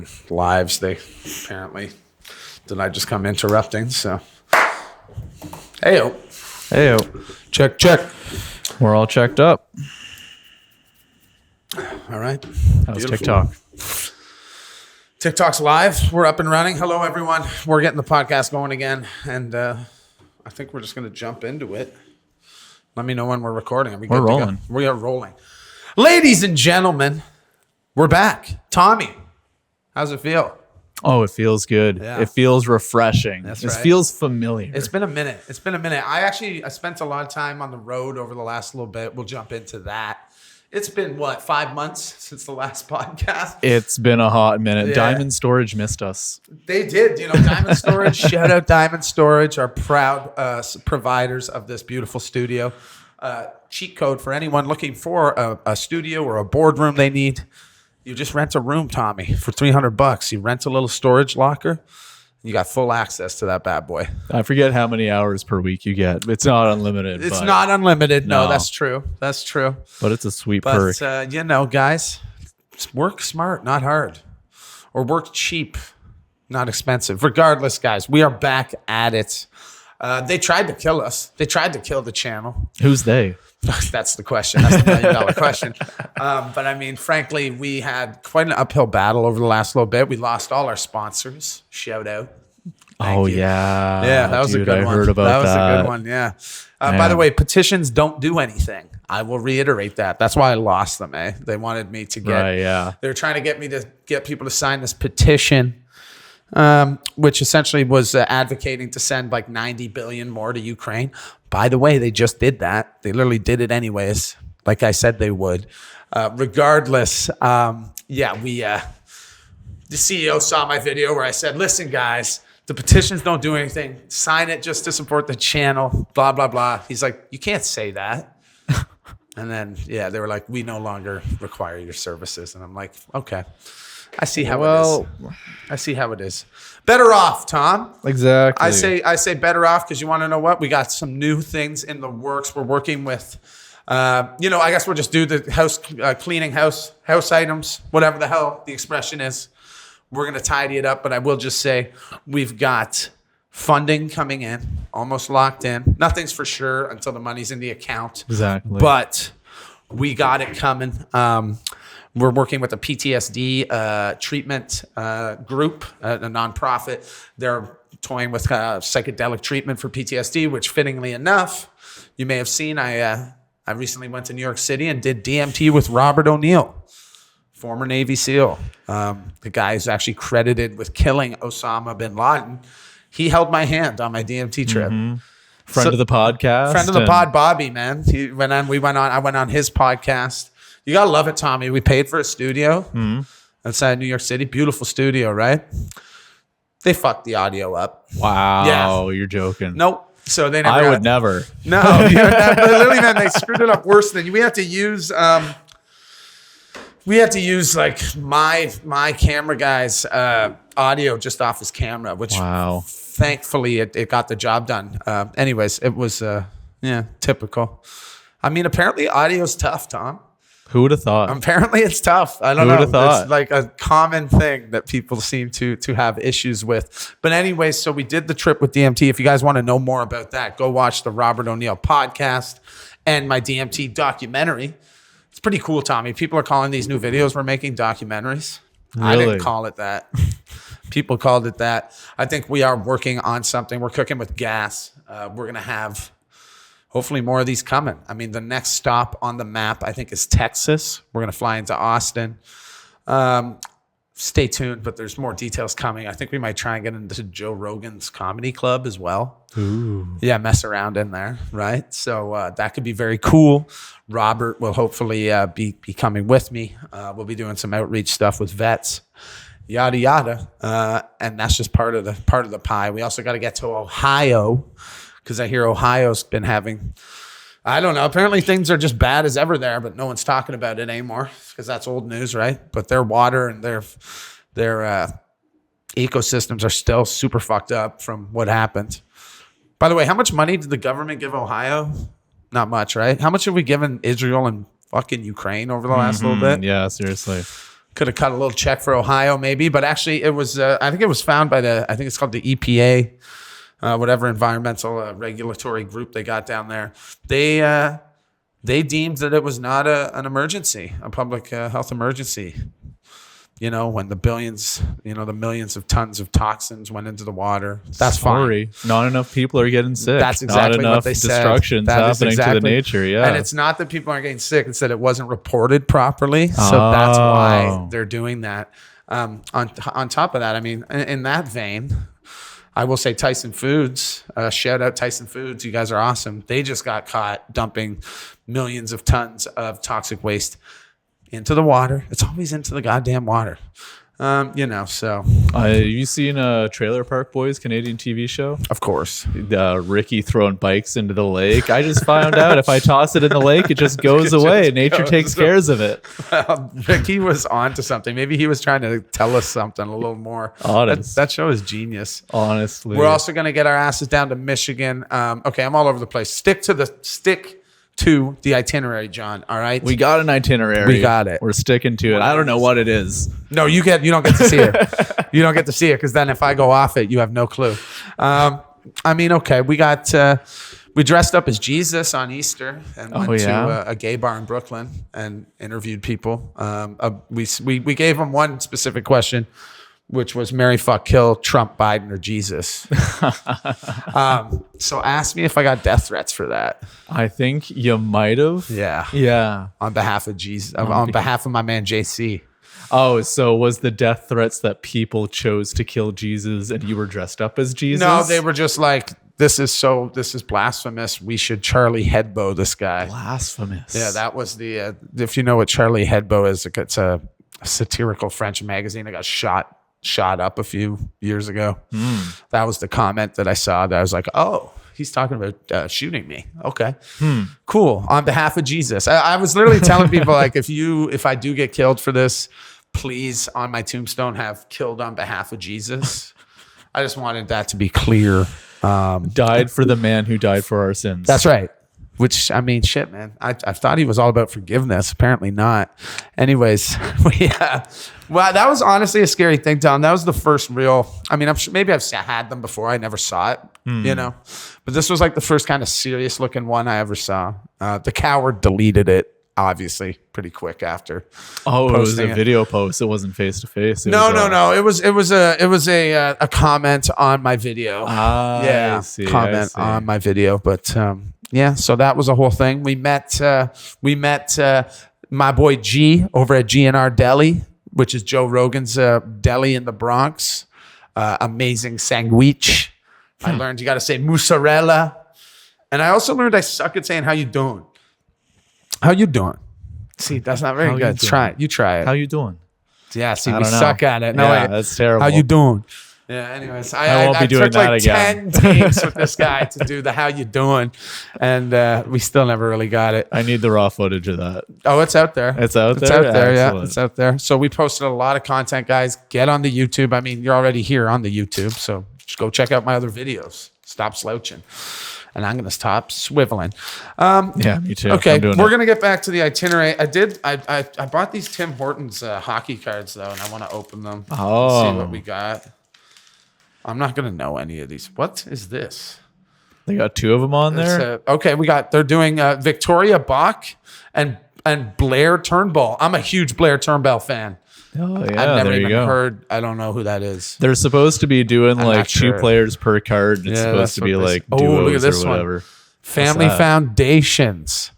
fucking lives. They apparently did. I just come interrupting. So, Heyo. Check. We're all checked up. All right. How's Beautiful. TikTok? TikTok's live. We're up and running. Hello, everyone. We're getting the podcast going again, and I think we're just going to jump into it. Let me know when we're recording. Are we We're good to go? rolling. We are rolling. Ladies and gentlemen, we're back. Tommy, how's it feel? Oh, it feels good. Yeah. It feels refreshing. That's This right. feels familiar. It's been a minute. I spent a lot of time on the road over the last little bit. We'll jump into that. It's been, 5 months since the last podcast? It's been a hot minute. Yeah. Diamond Storage missed us. They did. Diamond Storage. Shout out Diamond Storage, our proud providers of this beautiful studio. Cheat code for anyone looking for a studio or a boardroom they need. You just rent a room, Tommy, for $300. You rent a little storage locker. You got full access to that bad boy. I forget how many hours per week you get. It's not unlimited. It's not unlimited. No, No. that's true. That's true. But it's a sweet perk. But, guys, work smart, not hard. Or work cheap, not expensive. Regardless, guys, we are back at it. They tried to kill us. They tried to kill the channel. Who's they? That's the question. That's the $1 million question. But I mean, frankly, we had quite an uphill battle over the last little bit. We lost all our sponsors. Shout out. Thank you. Yeah, that was dude, a good I one. heard about that. that. Was a good one. Yeah. By the way, petitions don't do anything. I will reiterate that. That's why I lost them. They wanted me to get. Right, yeah. They're trying to get me to get people to sign this petition, which essentially was advocating to send like 90 billion more to Ukraine. By the way, they just did that. They literally did it anyways, like I said they would. Regardless, the CEO saw my video where I said, listen, guys, the petitions don't do anything. Sign it just to support the channel, blah, blah, blah. He's like, you can't say that. And then, they were like, we no longer require your services. And I'm like, okay. I see how it is. I see how it is. Better off, Tom. Exactly. I say better off because you want to know what? We got some new things in the works. We're working with, I guess we'll just do the house cleaning, house items, whatever the hell the expression is. We're going to tidy it up, but I will just say we've got funding coming in, almost locked in. Nothing's for sure until the money's in the account. Exactly. But we got it coming. We're working with a PTSD treatment group, a nonprofit. They're toying with psychedelic treatment for PTSD, which fittingly enough, you may have seen, I recently went to New York City and did DMT with Robert O'Neill, former Navy SEAL. The guy who's actually credited with killing Osama bin Laden. He held my hand on my DMT trip. Mm-hmm. Friend of the podcast. Friend of the pod, Bobby, man. I went on his podcast. You gotta love it, Tommy. We paid for a studio outside New York City. Beautiful studio, right? They fucked the audio up. Wow, Yeah. You're joking. Nope. So they never. I would never. No, literally, man. They screwed it up worse than you. We had to use. Like my camera guy's audio just off his camera, which thankfully it got the job done. Anyways, it was typical. I mean, apparently audio's tough, Tom. Who would have thought? Apparently it's tough. I don't know. Who would have thought? It's like a common thing that people seem to have issues with. But anyway, so we did the trip with DMT. If you guys want to know more about that, go watch the Robert O'Neill podcast and my DMT documentary. It's pretty cool, Tommy. People are calling these new videos we're making documentaries. Really? I didn't call it that. People called it that. I think we are working on something. We're cooking with gas. We're going to have hopefully more of these coming. I mean, the next stop on the map, I think, is Texas. We're going to fly into Austin. Stay tuned, but there's more details coming. I think we might try and get into Joe Rogan's comedy club as well. Ooh. Yeah, mess around in there, right? So that could be very cool. Robert will hopefully be coming with me. We'll be doing some outreach stuff with vets, yada yada, and that's just part of the pie. We also got to get to Ohio because I hear Ohio's been having, I don't know, apparently things are just bad as ever there, but no one's talking about it anymore because that's old news, right? But their water and their ecosystems are still super fucked up from what happened. By the way, how much money did the government give Ohio? Not much, right? How much have we given Israel and fucking Ukraine over the last little bit? Yeah, seriously. Could have cut a little check for Ohio, maybe, but actually, it was. I think it was found by I think it's called the EPA, whatever environmental regulatory group they got down there. They deemed that it was not an emergency, a public health emergency. When the millions of tons of toxins went into the water. That's fine. Not enough people are getting sick. That's exactly not enough what they said. destruction's happening to the nature. Yeah, and it's not that people aren't getting sick; it's that it wasn't reported properly. So that's why they're doing that. On top of that, I mean, in that vein, I will say Tyson Foods. Shout out Tyson Foods. You guys are awesome. They just got caught dumping millions of tons of toxic waste into the water. It's always into the goddamn water. So. Have you seen Trailer Park Boys, Canadian TV show? Of course. Ricky throwing bikes into the lake. I just found out if I toss it in the lake, it just goes away. Nature takes care of it. Ricky was on to something. Maybe he was trying to tell us something a little more. Honest. That show is genius. Honestly. We're also going to get our asses down to Michigan. Okay, I'm all over the place. Stick to the itinerary, John. All right, we got an itinerary. We got it. We're sticking to it. I don't know what it is. No, you don't get to see it. You don't get to see it because then if I go off it, you have no clue. Okay, we dressed up as Jesus on Easter and went to a gay bar in Brooklyn and interviewed people. We gave them one specific question, which was marry, fuck, kill, Trump, Biden, or Jesus. So ask me if I got death threats for that. I think you might have. Yeah. Yeah. On behalf of Jesus, on behalf of my man JC. Oh, so was the death threats that people chose to kill Jesus and you were dressed up as Jesus? No, they were just like, this is blasphemous. We should Charlie Hebdo this guy. Blasphemous. Yeah, that was if you know what Charlie Hebdo is, it's a satirical French magazine that got shot up a few years ago. That was the comment that I saw that I was like, oh, he's talking about shooting me. Okay, cool. On behalf of Jesus. I was literally telling people like, if I do get killed for this, please on my tombstone have killed on behalf of Jesus. I just wanted that to be clear. Died for the man who died for our sins. That's right. Which, I mean, shit, man. I thought he was all about forgiveness. Apparently not. Anyways, well, that was honestly a scary thing, Tom. That was the first real, I mean, I'm sure maybe I've had them before. I never saw it, But this was like the first kind of serious looking one I ever saw. The coward deleted it, obviously, pretty quick after. Oh, it was a video post. It wasn't face to face. No. It was a comment on my video. I see. On my video, but yeah, so that was a whole thing. We met my boy G over at GNR Deli, which is Joe Rogan's deli in the Bronx. Amazing sandwich. I learned you got to say mozzarella, and I also learned I suck at saying how you doing. How you doing? See, that's not very good. Try it. You try it. How you doing? Yeah, see, we suck at it. No, yeah, that's terrible. How you doing? Yeah, anyways, I won't be doing that again. 10 takes with this guy to do the how you doing, and we still never really got it. I need the raw footage of that. Oh, it's out there. It's out there? It's out there, Excellent. yeah. It's out there. So we posted a lot of content, guys. Get on the YouTube. I mean, you're already here on the YouTube, so just go check out my other videos. Stop slouching. And I'm going to stop swiveling. Yeah, me too. Okay, we're going to get back to the itinerary. I bought these Tim Hortons hockey cards, though, and I want to open them. Oh. See what we got. I'm not going to know any of these. What is this? They got two of them on there? Okay, they're doing Victoria Bach and Blair Turnbull. I'm a huge Blair Turnbull fan. Oh, yeah, I've never even heard. I don't know who that is. They're supposed to be doing like two players per card. And it's supposed to be like duos look at this or whatever. One. Family Foundations.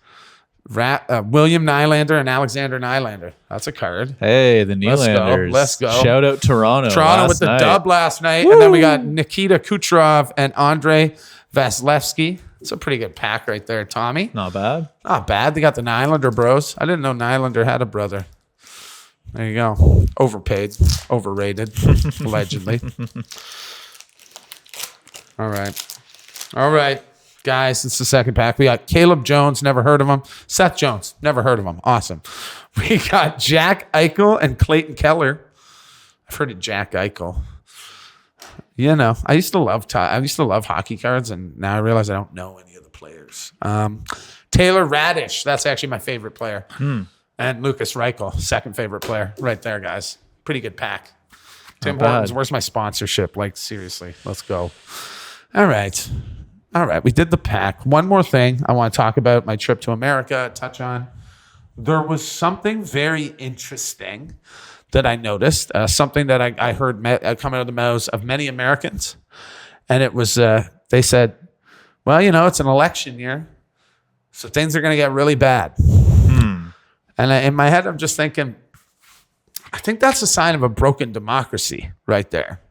William Nylander and Alexander Nylander. That's a card. Hey, the Nylanders. Let's go. Shout out Toronto. Toronto with the dub last night. Woo! And then we got Nikita Kucherov and Andrei Vasilevsky. It's a pretty good pack right there, Tommy. Not bad. Not bad. They got the Nylander bros. I didn't know Nylander had a brother. There you go. Overpaid. Overrated. Allegedly. All right. Guys, it's the second pack. We got Caleb Jones, never heard of him. Seth Jones, never heard of him. Awesome. We got Jack Eichel and Clayton Keller. I've heard of Jack Eichel. I used to love hockey cards, and now I realize I don't know any of the players. Taylor Radish, that's actually my favorite player. And Lucas Reichel, second favorite player, right there, guys. Pretty good pack. Tim bad. Hortons, where's my sponsorship? Like, seriously, let's go. All right. We did the pack. One more thing I want to talk about, my trip to America, touch on. There was something very interesting that I noticed, something that I heard come out of the mouths of many Americans. And it was, they said, well, it's an election year, so things are going to get really bad. And in my head, I'm just thinking, I think that's a sign of a broken democracy right there.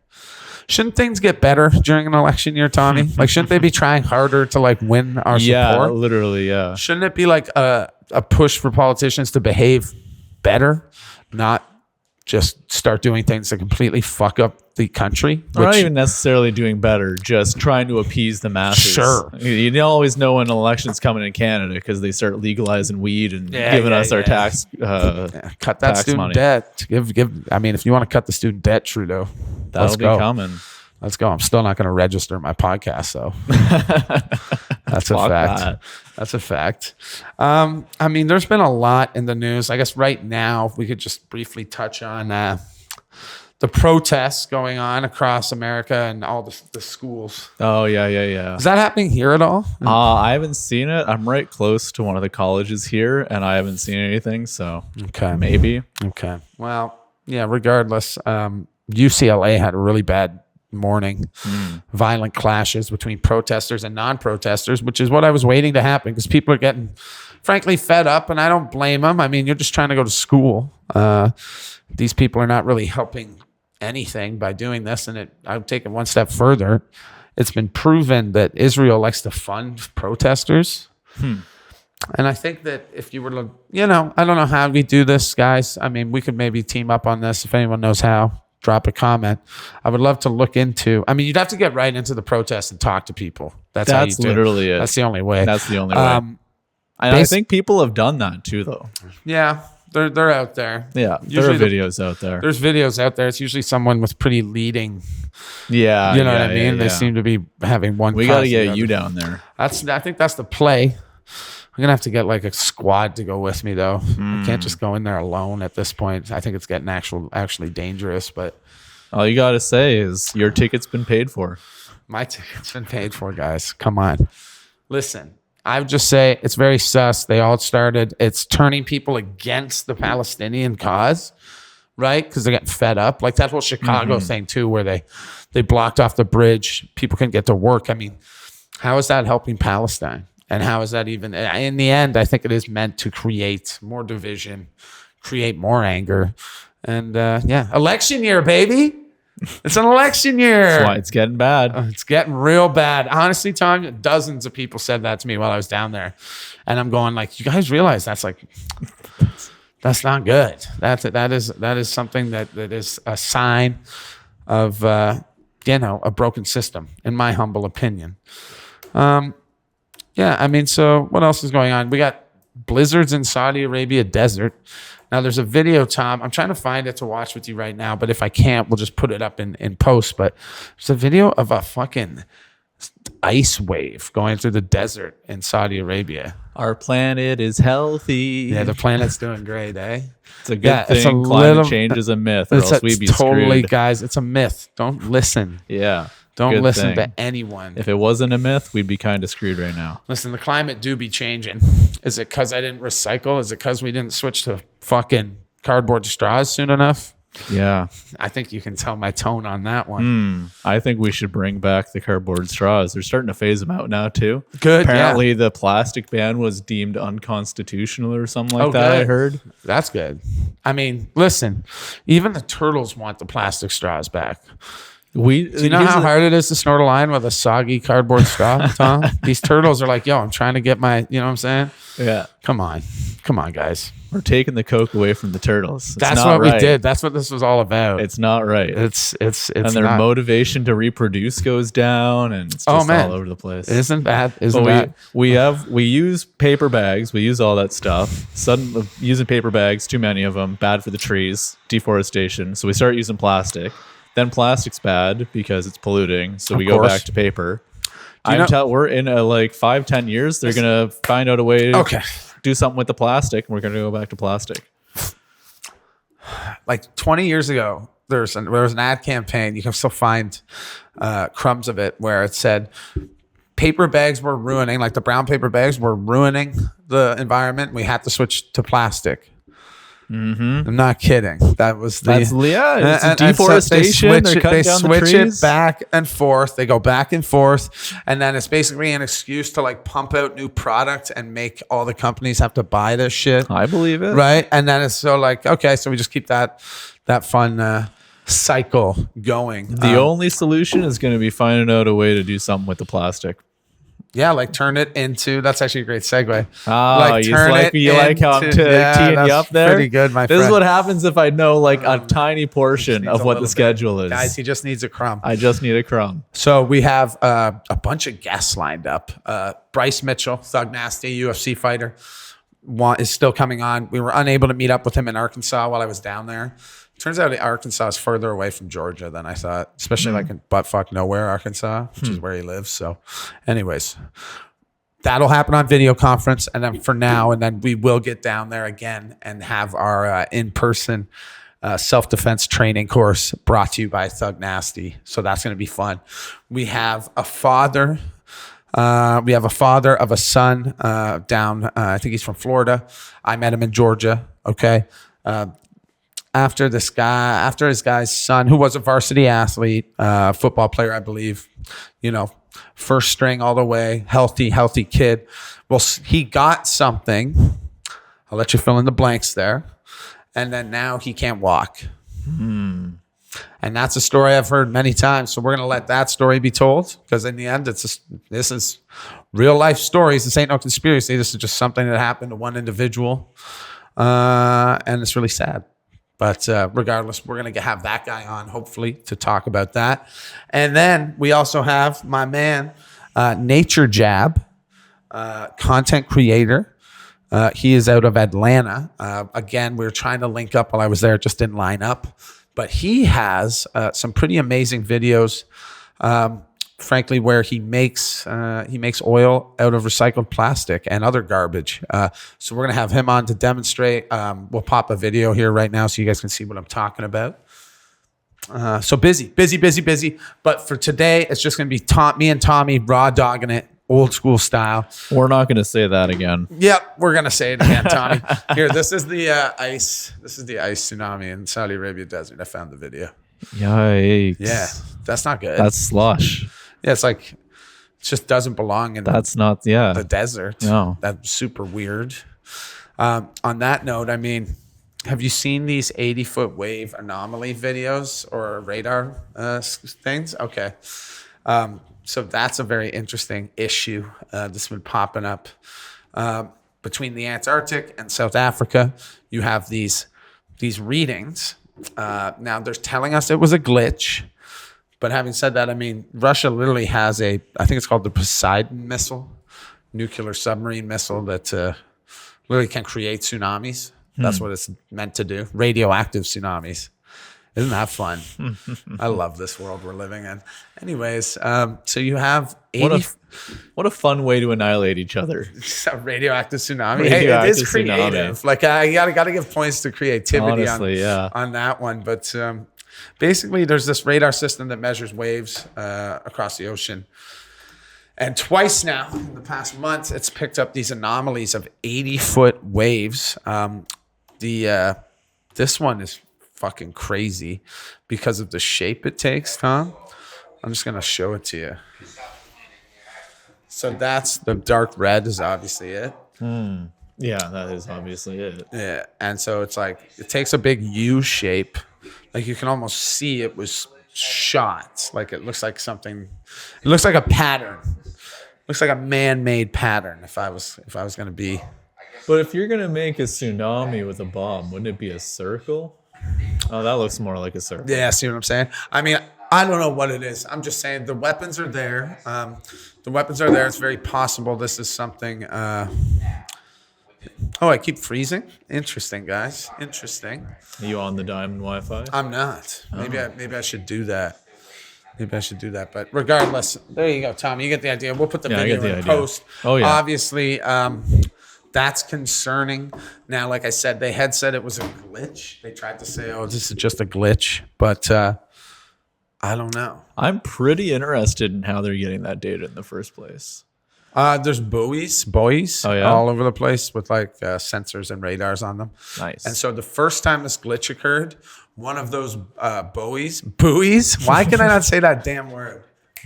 Shouldn't things get better during an election year, Tommy? Like, shouldn't they be trying harder to like win our support? Yeah, literally, yeah. Shouldn't it be like a push for politicians to behave better, not just start doing things that completely fuck up the country? We're not even necessarily doing better, just trying to appease the masses. Sure. You don't always know when an election's coming in Canada because they start legalizing weed and giving us our tax cut that tax student money. debt. I mean, if you want to cut the student debt, Trudeau, That'll be coming. Let's go. I'm still not going to register my podcast, though. That's a fact. That. That's a fact. I mean, there's been a lot in the news. I guess right now we could just briefly touch on the protests going on across America and all the schools. Oh, yeah. Is that happening here at all? I haven't seen it. I'm right close to one of the colleges here, and I haven't seen anything, so maybe. Okay. Well, yeah, regardless, UCLA had a really bad morning. Violent clashes between protesters and non-protesters, which is what I was waiting to happen because people are getting, frankly, fed up, and I don't blame them. I mean, you're just trying to go to school. These people are not really helping anything by doing this, and I would take it one step further. It's been proven that Israel likes to fund protesters. And I think that if you were to, I don't know how we do this, guys. I mean, we could maybe team up on this. If anyone knows how, drop a comment. I would love to look into, I mean, you'd have to get right into the protest and talk to people. That's how you do literally it. That's the only way. That's the only way. I think people have done that too, though. Yeah, they're out there. Yeah, there are videos out there. There's videos out there. It's usually someone with pretty leading. Yeah, you know what I mean. They seem to be having one. We got to get you down there. I think that's the play. I'm gonna have to get like a squad to go with me, though. I can't just go in there alone at this point. I think it's getting actually dangerous. But all you got to say is your ticket's been paid for. My ticket's been paid for, guys. Come on, listen. I would just say it's very sus. They all started. It's turning people against the Palestinian cause, right? Because they're getting fed up. Like that whole Chicago thing too, where they blocked off the bridge. People couldn't get to work. I mean, how is that helping Palestine? And how is that even? In the end, I think it is meant to create more division, create more anger, and election year, baby. It's an election year. That's why it's getting bad. It's getting real bad. Honestly, Tom, dozens of people said that to me while I was down there. And I'm going like, you guys realize that's not good. That is something that is a sign of, a broken system, in my humble opinion. I mean, so what else is going on? We got blizzards in Saudi Arabia desert. Now, there's a video, Tom. I'm trying to find it to watch with you right now, but if I can't, we'll just put it up in post. But there's a video of a fucking ice wave going through the desert in Saudi Arabia. Our planet is healthy. Yeah, the planet's doing great, eh? It's a good thing. Climate change is a myth, or else we'd be totally, screwed. guys, it's a myth. Don't listen. Yeah. Don't listen to anyone. If it wasn't a myth, we'd be kind of screwed right now. Listen, the climate do be changing. Is it because I didn't recycle? Is it because we didn't switch to fucking cardboard straws soon enough? Yeah. I think you can tell my tone on that one. I think we should bring back the cardboard straws. They're starting to phase them out now, too. Good. Apparently, the plastic ban was deemed unconstitutional or something like that, good. I heard. That's good. I mean, listen, even the turtles want the plastic straws back. Do you know how hard it is to snort a line with a soggy cardboard straw, Tom? These turtles are like, yo, I'm trying to get my, you know what I'm saying? Yeah. Come on, guys. We're taking the Coke away from the turtles. That's what we did. That's what this was all about. It's not right. It's and their motivation to reproduce goes down, and it's just all over the place. Isn't that? We use paper bags. We use all that stuff. Suddenly, using paper bags, too many of them, bad for the trees, deforestation. So we start using plastic. Then plastic's bad because it's polluting. So we go back to paper. We're in 5-10 years, they're going to find out a way. Okay. do something with the plastic, and we're going to go back to plastic. Like 20 years ago, there was an ad campaign. You can still find crumbs of it where it said paper bags were ruining, like the brown paper bags were ruining the environment. We had to switch to plastic. Mm-hmm. I'm not kidding. That was It's deforestation. They switch it back and forth. They go back and forth, and then it's basically an excuse to like pump out new product and make all the companies have to buy this shit. I believe it. Right, and then it's so like, okay, so we just keep that fun cycle going. The only solution is going to be finding out a way to do something with the plastic. Yeah, like turn it into. That's actually a great segue. Oh, like, you like how I'm teeing you up there? Pretty good, my friend. This is what happens if I know like a tiny portion of what the schedule is. Guys, he just needs a crumb. I just need a crumb. So we have a bunch of guests lined up. Bryce Mitchell, Thug Nasty, UFC fighter, is still coming on. We were unable to meet up with him in Arkansas while I was down there. Turns out Arkansas is further away from Georgia than I thought, especially like in buttfuck nowhere, Arkansas, which is where he lives. So anyways, that'll happen on video conference. And then for now, and then we will get down there again and have our in-person self-defense training course brought to you by Thug Nasty. So that's going to be fun. We have a father. We have a father of a son down. I think he's from Florida. I met him in Georgia. Okay. After his guy's son, who was a varsity athlete, football player, I believe, first string all the way, healthy kid. Well, he got something. I'll let you fill in the blanks there. And then now he can't walk. And that's a story I've heard many times. So we're going to let that story be told, because in the end, this is real life stories. This ain't no conspiracy. This is just something that happened to one individual. And it's really sad. But regardless, we're going to have that guy on, hopefully, to talk about that. And then we also have my man, Nature Jab, content creator. He is out of Atlanta. Again, we were trying to link up while I was there. It just didn't line up. But he has some pretty amazing videos, frankly, where he makes oil out of recycled plastic and other garbage. So we're going to have him on to demonstrate. We'll pop a video here right now so you guys can see what I'm talking about. So busy. But for today, it's just going to be me and Tommy raw dogging it, old school style. We're not going to say that again. Yep, we're going to say it again, Tommy. Here, this is the ice. This is the ice tsunami in Saudi Arabia desert. I found the video. Yikes. Yeah, that's not good. That's slush. Yeah, it's like it just doesn't belong in the desert. No. That's super weird. On that note, I mean, have you seen these 80-foot wave anomaly videos or radar things? Okay. So that's a very interesting issue that's been popping up. Between the Antarctic and South Africa, you have these readings. Now, they're telling us it was a glitch. But having said that, I mean, Russia literally has I think it's called the Poseidon missile, nuclear submarine missile that literally can create tsunamis. That's what it's meant to do. Radioactive tsunamis. Isn't that fun? I love this world we're living in. Anyways, so you have 80... What a fun way to annihilate each other. A radioactive tsunami. Hey, it is creative. Like, I gotta give points to creativity. Honestly, on that one. But basically, there's this radar system that measures waves across the ocean. And twice now, in the past month, it's picked up these anomalies of 80-foot waves. This one is fucking crazy because of the shape it takes, Tom. I'm just going to show it to you. So that's the dark red is obviously it. Yeah, that is obviously it. Yeah, and so it's like it takes a big U shape. Like you can almost see it was shot. Like it looks like something. It looks like a pattern. Looks like a man-made pattern. If I was going to be. But if you're going to make a tsunami with a bomb, wouldn't it be a circle? Oh, that looks more like a circle. Yeah, see what I'm saying? I mean, I don't know what it is. I'm just saying the weapons are there. It's very possible this is something. Oh, I keep freezing. Interesting, guys. Interesting. Are you on the diamond Wi-Fi? I'm not. Maybe I should do that. But regardless, there you go, Tommy. You get the idea. We'll put the video in post. Oh, yeah. Obviously, That's concerning. Now, like I said, they had said it was a glitch. They tried to say, oh, this is just a glitch. But I don't know. I'm pretty interested in how they're getting that data in the first place. There's buoys all over the place with like sensors and radars on them. Nice. And so the first time this glitch occurred, one of those buoys? Why can I not say that damn word?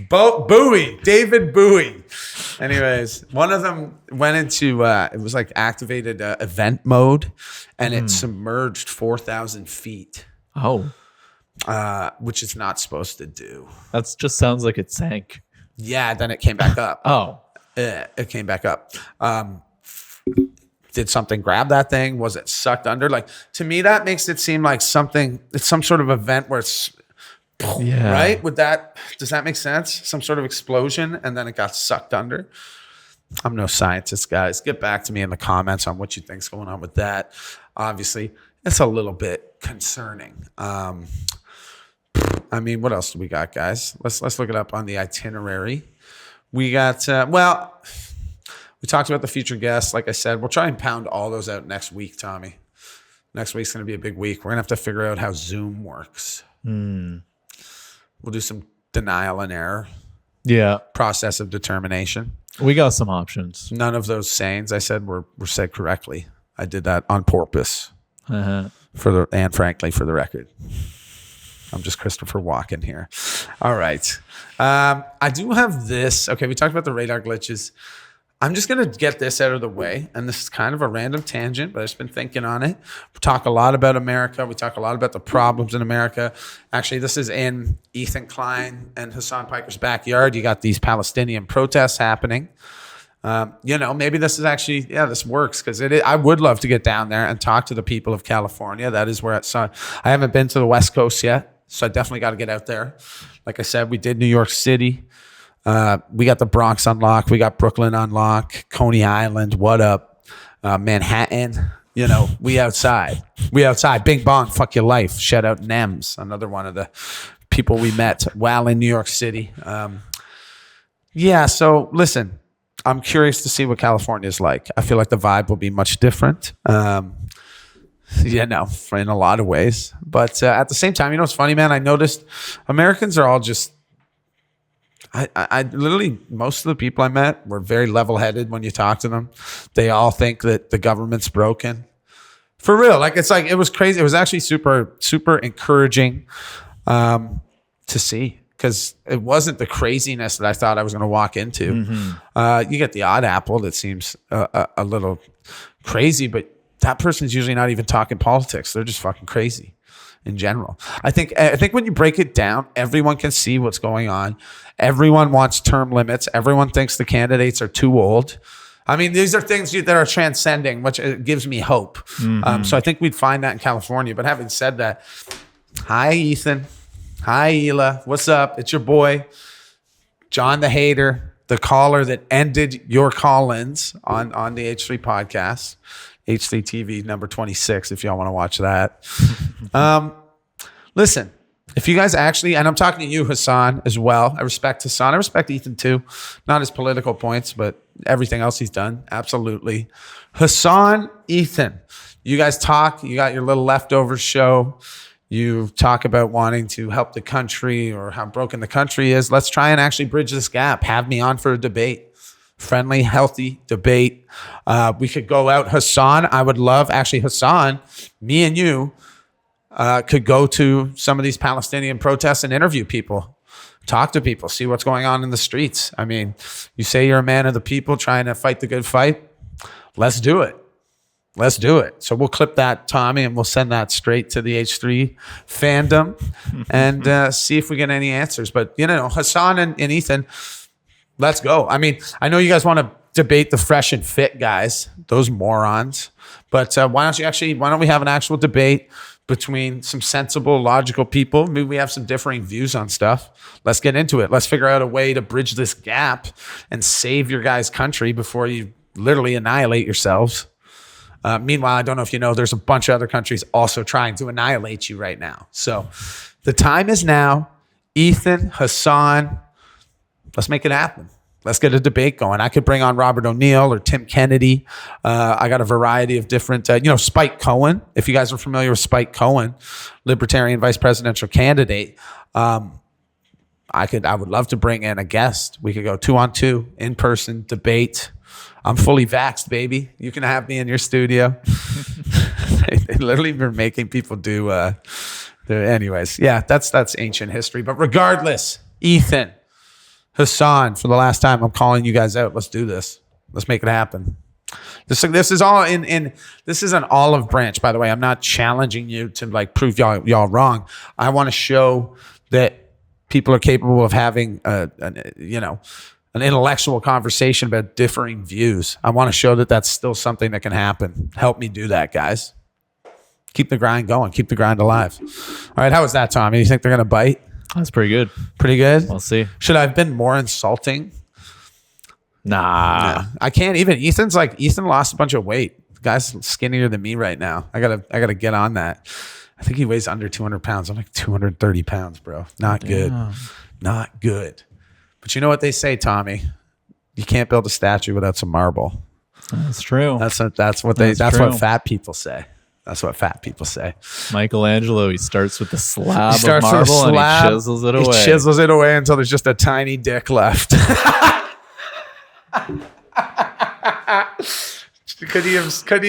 Bowie, David Bowie. Anyways, one of them went into, it was like activated event mode, and it submerged 4,000 feet. Oh. Which it's not supposed to do. That just sounds like it sank. Yeah, then it came back up. Oh. It came back up. Did something grab that thing? Was it sucked under? Like, to me, that makes it seem like it's some sort of event where it's, right? Does that make sense? Some sort of explosion and then it got sucked under. I'm no scientist, guys. Get back to me in the comments on what you think's going on with that. Obviously, it's a little bit concerning. I mean, what else do we got, guys? Let's look it up on the itinerary. We got, we talked about the future guests. Like I said, we'll try and pound all those out next week, Tommy. Next week's going to be a big week. We're going to have to figure out how Zoom works. We'll do some denial and error. Yeah. Process of determination. We got some options. None of those sayings I said were said correctly. I did that on purpose. And frankly, for the record. I'm just Christopher Walken here. All right. I do have this. Okay, we talked about the radar glitches. I'm just going to get this out of the way. And this is kind of a random tangent, but I've just been thinking on it. We talk a lot about America. We talk a lot about the problems in America. Actually, this is in Ethan Klein and Hasan Piker's backyard. You got these Palestinian protests happening. Maybe this is actually, this works because I would love to get down there and talk to the people of California. That is where I haven't been to the West Coast yet. So I definitely got to get out there. Like I said, we did New York City. We got the Bronx on lock. We got Brooklyn on lock. Coney Island. What up? Manhattan. We outside. We outside. Bing bong. Fuck your life. Shout out Nems. Another one of the people we met while in New York City. So listen, I'm curious to see what California is like. I feel like the vibe will be much different. In a lot of ways. But at the same time, what's funny, man? I noticed Americans are all just, I literally, most of the people I met were very level-headed when you talk to them. They all think that the government's broken. For real. It was crazy. It was actually super, super encouraging to see because it wasn't the craziness that I thought I was going to walk into. You get the odd apple that seems a little crazy, but that person's usually not even talking politics. They're just fucking crazy in general. I think when you break it down, everyone can see what's going on. Everyone wants term limits. Everyone thinks the candidates are too old. I mean, these are things that are transcending, which gives me hope. So I think we'd find that in California. But having said that, hi, Ethan. Hi, Hila. What's up? It's your boy, John the Hater, the caller that ended your call-ins on the H3 podcast. H3 TV number 26 if y'all want to watch that. Listen, if you guys actually, and I'm talking to you, Hasan, as well. I respect Hasan. I respect Ethan too. Not his political points, but everything else he's done. Absolutely. Hasan, Ethan, you guys talk. You got your little leftovers show. You talk about wanting to help the country or how broken the country is. Let's try and actually bridge this gap. Have me on for a debate. Friendly, healthy debate. We could go out. Hasan, I would love, actually, Hasan, me and you could go to some of these Palestinian protests and interview people, talk to people, see what's going on in the streets. I mean, you say you're a man of the people trying to fight the good fight. Let's do it. Let's do it. So we'll clip that, Tommy, and we'll send that straight to the H3 fandom and see if we get any answers. But, Hasan and Ethan, let's go. I mean, I know you guys want to debate the fresh and fit guys, those morons. But why don't we have an actual debate between some sensible, logical people? Maybe we have some differing views on stuff. Let's get into it. Let's figure out a way to bridge this gap and save your guys' country before you literally annihilate yourselves. Meanwhile, I don't know if you know, there's a bunch of other countries also trying to annihilate you right now. So the time is now. Ethan, Hasan, let's make it happen. Let's get a debate going. I could bring on Robert O'Neill or Tim Kennedy. I got a variety of different, Spike Cohen. If you guys are familiar with Spike Cohen, Libertarian vice presidential candidate, I would love to bring in a guest. We could go 2-on-2 in-person debate. I'm fully vaxxed, baby. You can have me in your studio. They literally been making people do. Anyways, yeah, that's ancient history. But regardless, Ethan, Hasan, for the last time, I'm calling you guys out. Let's do this. Let's make it happen. This is all this is an olive branch, by the way. I'm not challenging you to like prove y'all wrong. I want to show that people are capable of having an intellectual conversation about differing views. I want to show that that's still something that can happen. Help me do that, guys. Keep the grind going. Keep the grind alive. All right, how was that, Tommy? You think they're gonna bite? That's pretty good. Pretty good? We'll see. Should I have been more insulting? Nah. I can't even. Ethan lost a bunch of weight. The guy's skinnier than me right now. I gotta get on that. I think he weighs under 200 pounds. I'm like 230 pounds, bro. Not good. Not good. But you know what they say, Tommy? You can't build a statue without some marble. That's true. That's what fat people say. That's what fat people say. Michelangelo, he starts with the slab of marble and he chisels it away. He chisels it away until there's just a tiny dick left. Could he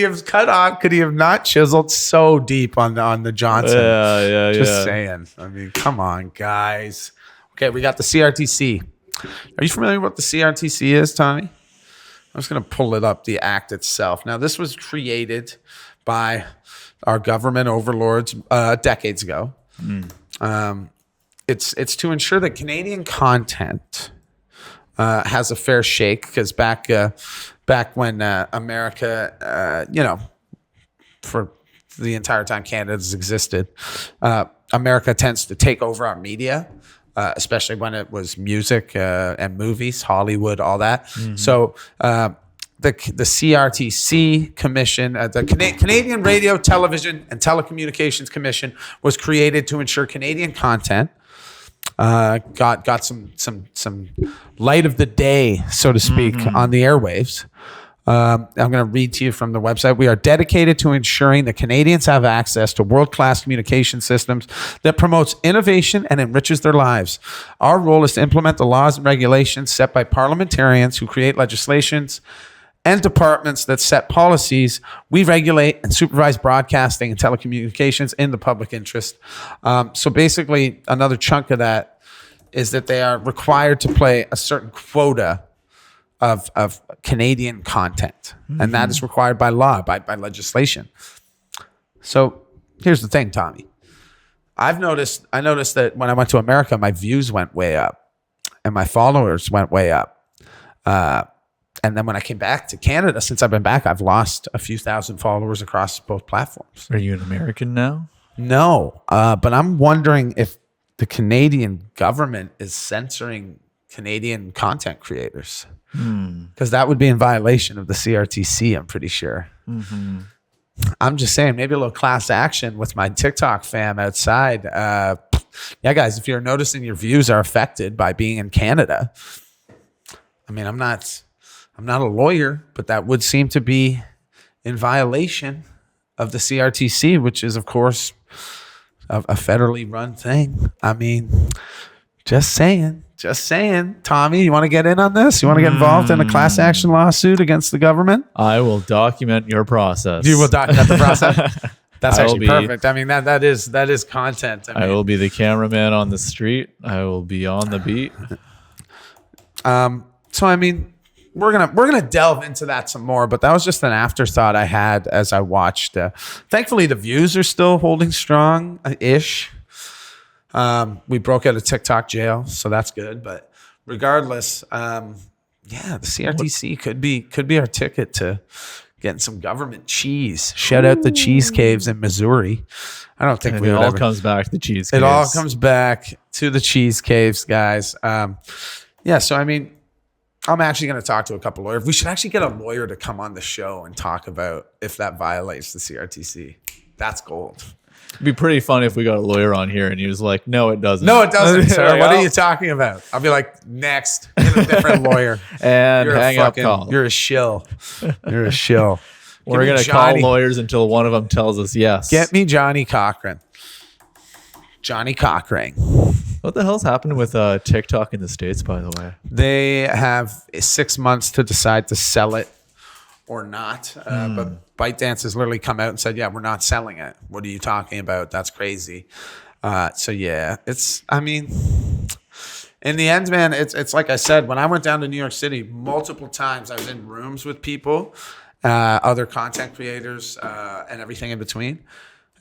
have cut off? Could he have not chiseled so deep on the Johnson? Yeah. Just saying. I mean, come on, guys. Okay, we got the CRTC. Are you familiar with what the CRTC is, Tommy? I'm just going to pull it up, the act itself. Now, this was created by our government overlords decades ago. It's to ensure that Canadian content has a fair shake, because back when America, for the entire time Canada's existed, America tends to take over our media, especially when it was music and movies, Hollywood, all that. Mm-hmm. So the CRTC Commission, the Canadian Radio, Television, and Telecommunications Commission, was created to ensure Canadian content got some light of the day, so to speak, on the airwaves. I'm going to read to you from the website. We are dedicated to ensuring that Canadians have access to world-class communication systems that promotes innovation and enriches their lives. Our role is to implement the laws and regulations set by parliamentarians who create legislations and departments that set policies. We regulate and supervise broadcasting and telecommunications in the public interest. So basically, another chunk of that is that they are required to play a certain quota of Canadian content. And that is required by law, by legislation. So here's the thing, Tommy. I noticed that when I went to America, my views went way up and my followers went way up. And then when I came back to Canada, since I've been back, I've lost a few thousand followers across both platforms. Are you an American now? No, but I'm wondering if the Canadian government is censoring Canadian content creators. Because that would be in violation of the CRTC, I'm pretty sure. I'm just saying, maybe a little class action with my TikTok fam outside. Yeah, guys, if you're noticing your views are affected by being in Canada, I mean, I'm not a lawyer, but that would seem to be in violation of the CRTC, which is, of course, a federally run thing. I mean, just saying. Tommy, you want to get in on this? You want to get involved in a class action lawsuit against the government? I will document your process. You will document the process? That's actually perfect. I mean, that is content. I will be the cameraman on the street. I will be on the beat. So, I mean, we're gonna delve into that some more, but that was just an afterthought I had as I watched. Thankfully, the views are still holding strong ish. We broke out of TikTok jail, so that's good. But regardless, the CRTC could be our ticket to getting some government cheese. Shout out the cheese caves in Missouri. I don't think it all comes back to the cheese caves. It all comes back to the cheese caves, guys. So I mean, I'm actually going to talk to a couple lawyers. We should actually get a lawyer to come on the show and talk about if that violates the CRTC. That's gold. It'd be pretty funny if we got a lawyer on here and he was like, "No, it doesn't. No, it doesn't, sir. Like, What "Oh." are you talking about? I'll be like, next. Get a different lawyer. And You're hang up call. You're a shill. You're a shill. We're Give me gonna call Johnny. lawyers until one of them tells us yes. Get me Johnny Cochran. Johnny Cochran. What the hell's happening with TikTok in the States, by the way? They have 6 months to decide to sell it or not. But ByteDance has literally come out and said, yeah, we're not selling it. What are you talking about? That's crazy. So yeah, in the end, man, it's like I said, when I went down to New York City multiple times, I was in rooms with people, other content creators, and everything in between.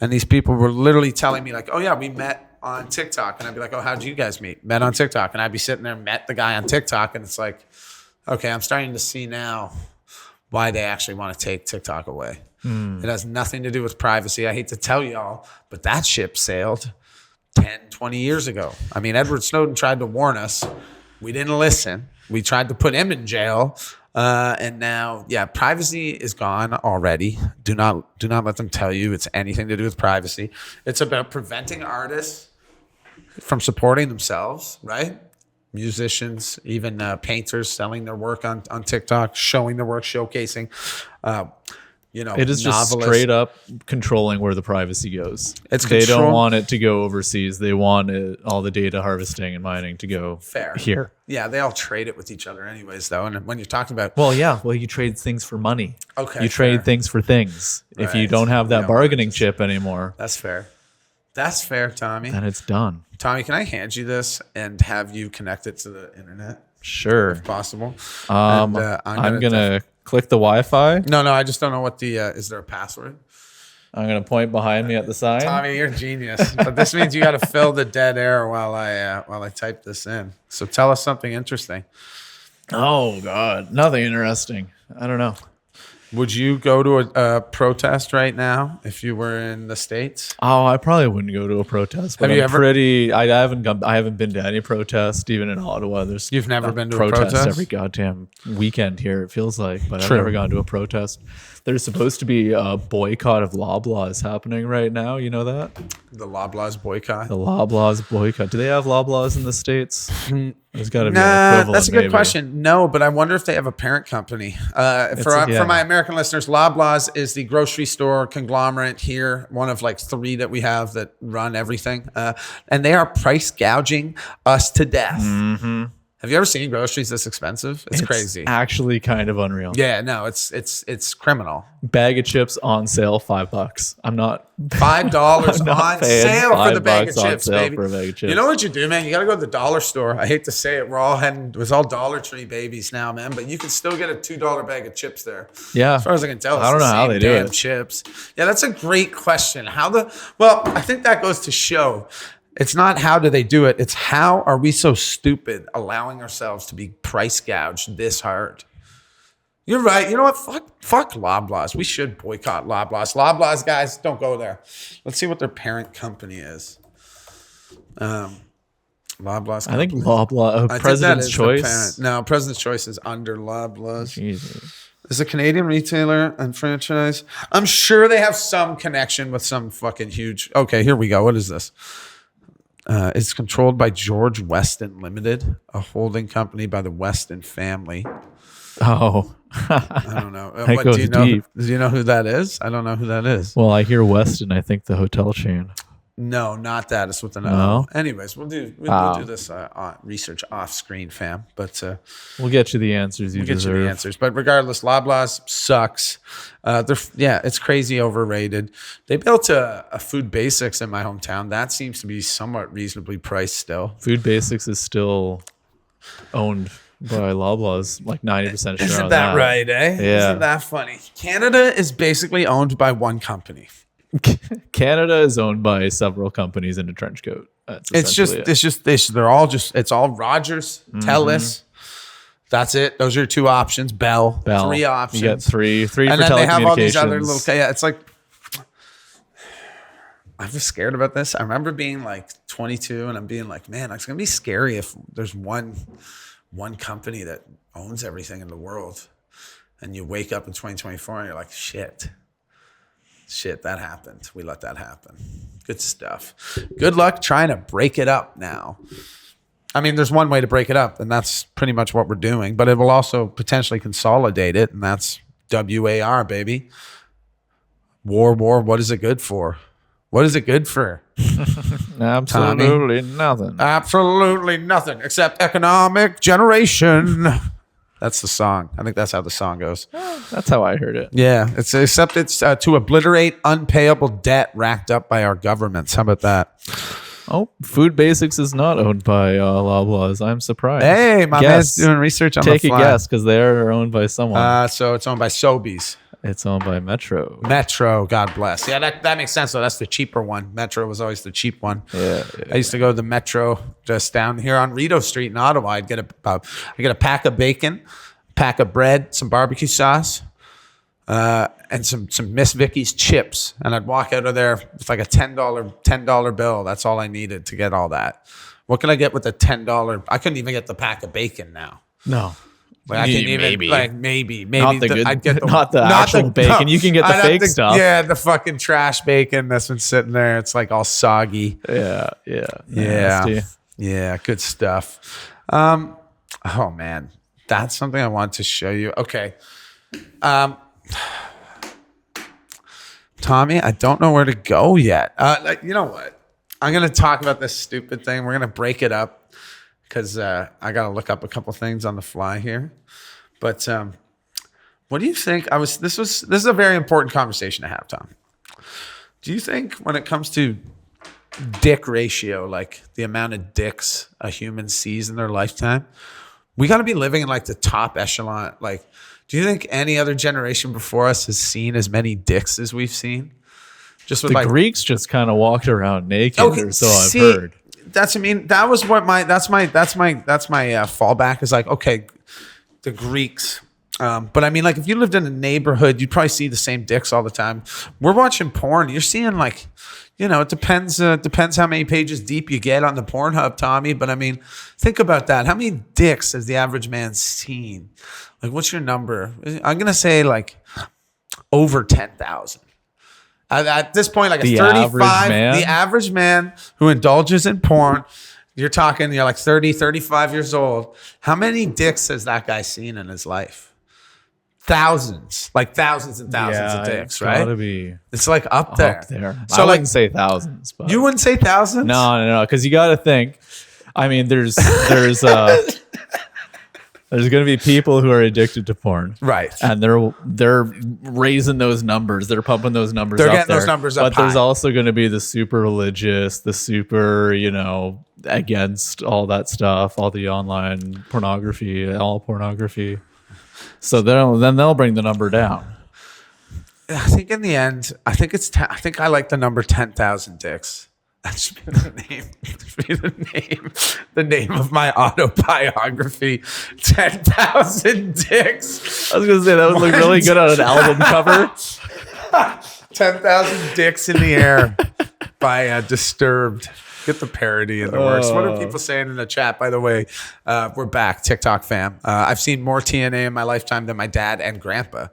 And these people were literally telling me like, oh yeah, we met on TikTok. And I'd be like, oh, how'd you guys meet? Met on TikTok. And I'd be sitting there, met the guy on TikTok. And it's like, okay, I'm starting to see now why they actually want to take TikTok away. It has nothing to do with privacy. I hate to tell y'all, but that ship sailed 10, 20 years ago. I mean, Edward Snowden tried to warn us. We didn't listen. We tried to put him in jail. And now, yeah, privacy is gone already. Do not let them tell you it's anything to do with privacy. It's about preventing artists from supporting themselves, right? Musicians, even painters selling their work on TikTok, showing their work, showcasing. It is just novelists. straight up controlling where the privacy goes. It's they control- don't want it to go overseas. They want all the data harvesting and mining to go Fair. here. Yeah, they all trade it with each other anyways, though. And when you're talking about... Well, you trade things for money. Okay, You trade fair. things for things. If you Right. don't have that Yeah, bargaining chip anymore, That's fair. That's fair, Tommy. then it's done. Tommy, can I hand you this and have you connect it to the internet Sure. if possible? I'm And, gonna click the Wi-Fi. No, I just don't know what the... is there a password? I'm gonna point behind me at the sign. Tommy, you're a genius. But this means you got to fill the dead air while I type this in. So tell us something interesting. Oh God, nothing interesting. I don't know. Would you go to a protest right now if you were in the States? Oh, I probably wouldn't go to a protest. But Have you I'm ever- I haven't been to any protest, even in Ottawa. There's You've never been to a protests protest? every goddamn weekend here. It feels like, but True. I've never gone to a protest. There's supposed to be a boycott of Loblaws happening right now. You know that? The Loblaws boycott? The Loblaws boycott. Do they have Loblaws in the States? There's got to be an Nah, equivalent. that's a good maybe. question. No, but I wonder if they have a parent company. For my American listeners, Loblaws is the grocery store conglomerate here, one of like 3 that we have that run everything. And they are price gouging us to death. Mm-hmm. Have you ever seen groceries this expensive? It's crazy. Actually, kind of unreal. Yeah, no, it's criminal. Bag of chips on sale, $5. I'm not $5 I'm not on paying sale for the bag of $5 on chips, sale baby. for a bag of chips. You know what you do, man? You got to go to the dollar store. I hate to say it. We're all heading, it's all Dollar Tree babies now, man. But you can still get a $2 bag of chips there. Yeah. As far as I can tell, it's I don't the know how same they do damn it. chips. Yeah, that's a great question. Well, I think that goes to show it's not how do they do it. It's how are we so stupid allowing ourselves to be price gouged this hard? You're right. You know what? Fuck Loblaws. We should boycott Loblaws. Loblaws, guys, don't go there. Let's see what their parent company is. Loblaws. I think Company. Loblaw, I think President's that is the Choice. parent. No, President's Choice is under Loblaws. Jesus. Is a Canadian retailer and franchise. I'm sure they have some connection with some fucking huge. Okay, here we go. What is this? It's controlled by George Weston Limited, a holding company by the Weston family. Oh. I don't know. That goes do you know? deep. Do you know who that is? I don't know who that is. Well, I hear Weston, I think the hotel chain. No, not that. It's with an O. No? Anyways, we'll do this research off screen, fam. But We'll get you the answers you we'll get deserve. you the answers. But regardless, Loblaws sucks. It's crazy overrated. They built a Food Basics in my hometown. That seems to be somewhat reasonably priced still. Food Basics is still owned by Loblaws, like 90% share Isn't on that right, eh? Yeah. Isn't that funny? Canada is basically owned by one company. Canada is owned by several companies in a trench coat. That's It's all Rogers, Telus. That's it. Those are your 2 options. Bell. 3 options. You get three And for then they have all these other telecommunications. little. Yeah, it's like I'm just scared about this. I remember being like 22 and I'm being like, man, it's gonna be scary if there's one company that owns everything in the world, and you wake up in 2024 and you're like, shit, that happened. We let that happen. Good stuff. Good luck trying to break it up now. I mean, there's one way to break it up, and that's pretty much what we're doing. But it will also potentially consolidate it, and that's WAR, baby. War. What is it good for? What is it good for? Absolutely nothing. Absolutely nothing except economic generation. That's the song. I think that's how the song goes. That's how I heard it. Yeah, it's to obliterate unpayable debt racked up by our governments. How about that? Oh, Food Basics is not owned by Loblaws. I'm surprised. Hey, my man's doing research on Take the fly. a guess, because they're owned by someone. So it's owned by Sobeys. It's owned by Metro. Metro, God bless. Yeah, that makes sense, though. That's the cheaper one. Metro was always the cheap one. Yeah. I used to go to the Metro just down here on Rideau Street in Ottawa. I'd get a pack of bacon, pack of bread, some barbecue sauce, and some Miss Vicky's chips. And I'd walk out of there with like a $10 bill. That's all I needed to get all that. What can I get with a $10? I couldn't even get the pack of bacon now. No. Like, I can even maybe Not the good, I'd get not the actual bacon. You can get the fake stuff. Yeah, the fucking trash bacon that's been sitting there. It's like all soggy. Yeah. Yeah. Yeah, good stuff. Oh man, that's something I want to show you. Okay. Tommy, I don't know where to go yet. You know what? I'm going to talk about this stupid thing. We're going to break it up because I got to look up a couple things on the fly here. But what do you think? This is a very important conversation to have, Tom. Do you think when it comes to dick ratio, like the amount of dicks a human sees in their lifetime, we got to be living in like the top echelon? Like, do you think any other generation before us has seen as many dicks as we've seen? Just with the Greeks just kind of walked around naked, or so I've heard. That's my fallback is like, okay, the Greeks. But I mean, like if you lived in a neighborhood, you'd probably see the same dicks all the time. We're watching porn. You're seeing like, it depends how many pages deep you get on the Pornhub, Tommy. But I mean, think about that. How many dicks has the average man seen? Like, what's your number? I'm going to say like over 10,000. At this point, like a 35, the average man who indulges in porn, you're like 30, 35 years old. How many dicks has that guy seen in his life? Thousands, like thousands and thousands of dicks, right? Gotta be it's like up there. So I wouldn't say thousands. But you wouldn't say thousands? No, because you got to think. I mean, there's going to be people who are addicted to porn, right? And they're raising those numbers. They're pumping those numbers. They're up getting there. Those numbers up. But there's also going to be the super religious, the super, against all that stuff, all the online pornography, all pornography. So they'll bring the number down. I think in the end, I think I like the number 10,000 dicks. That should be the name of my autobiography. 10,000 dicks. I was gonna say that would look really good on an album cover. 10,000 dicks in the air by Disturbed. Get the parody in the works. What are people saying in the chat? By the way, we're back, TikTok fam. I've seen more TNA in my lifetime than my dad and grandpa.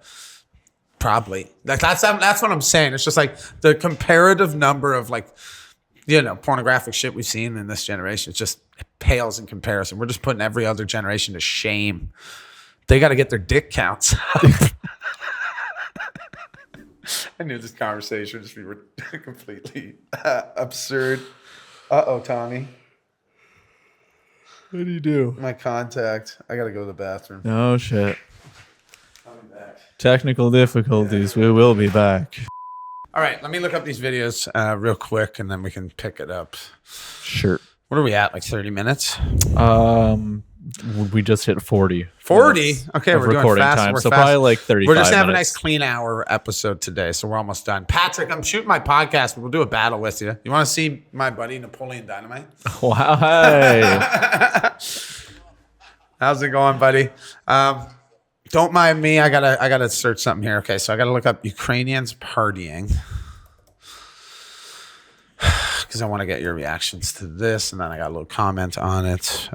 Probably. That's what I'm saying. It's just like the comparative number of like, pornographic shit we've seen in this generation. It just pales in comparison. We're just putting every other generation to shame. They got to get their dick counts up. I knew this conversation would just be completely absurd. Uh-oh, Tommy. What do you do? My contact. I got to go to the bathroom. Oh, shit. I'll be back. Technical difficulties. We will be back. All right, let me look up these videos real quick, and then we can pick it up. Sure. What are we at, like 30 minutes? We just hit 40. 40? Okay, we're doing fast. Time, we're so fast. probably like 35 We're just having a minutes. nice clean hour episode today, so we're almost done. Patrick, I'm shooting my podcast, but we'll do a battle with you. You want to see my buddy Napoleon Dynamite? Wow. Hey. How's it going, buddy? Don't mind me. I gotta search something here. Okay, so I gotta look up Ukrainians partying because I want to get your reactions to this, and then I got a little comment on it.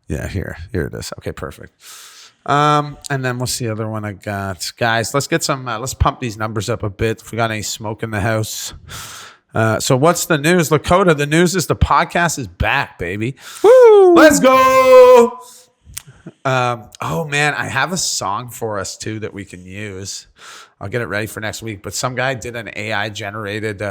Yeah, here it is. Okay, perfect. And then what's the other one I got? Guys, let's get some, let's pump these numbers up a bit. If we got any smoke in the house. So what's the news? Lakota, the news is the podcast is back, baby. Woo! Let's go! Oh, man, I have a song for us, too, that we can use. I'll get it ready for next week. But some guy did an AI-generated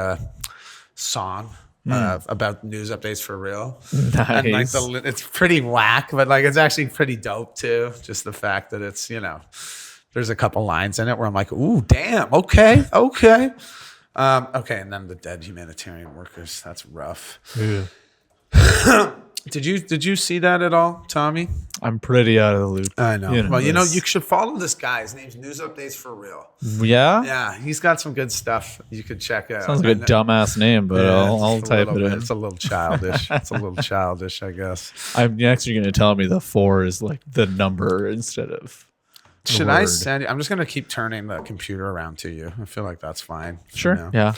song about news updates for real. Nice. And like it's pretty whack, but like it's actually pretty dope too. Just the fact that it's, there's a couple lines in it where I'm like, ooh, damn, okay. Okay, and then the dead humanitarian workers. That's rough. Yeah. Did you see that at all, Tommy? I'm pretty out of the loop. I know. You should follow this guy. His name's News Updates for Real. Yeah? Yeah, he's got some good stuff you could check out. Sounds like a dumbass name, but I'll type it in. It's a little childish. It's a little childish, I guess. I'm next. You're going to tell me the 4 is like the number instead of. Should I send you? I'm just going to keep turning the computer around to you. I feel like that's fine. Sure. Yeah.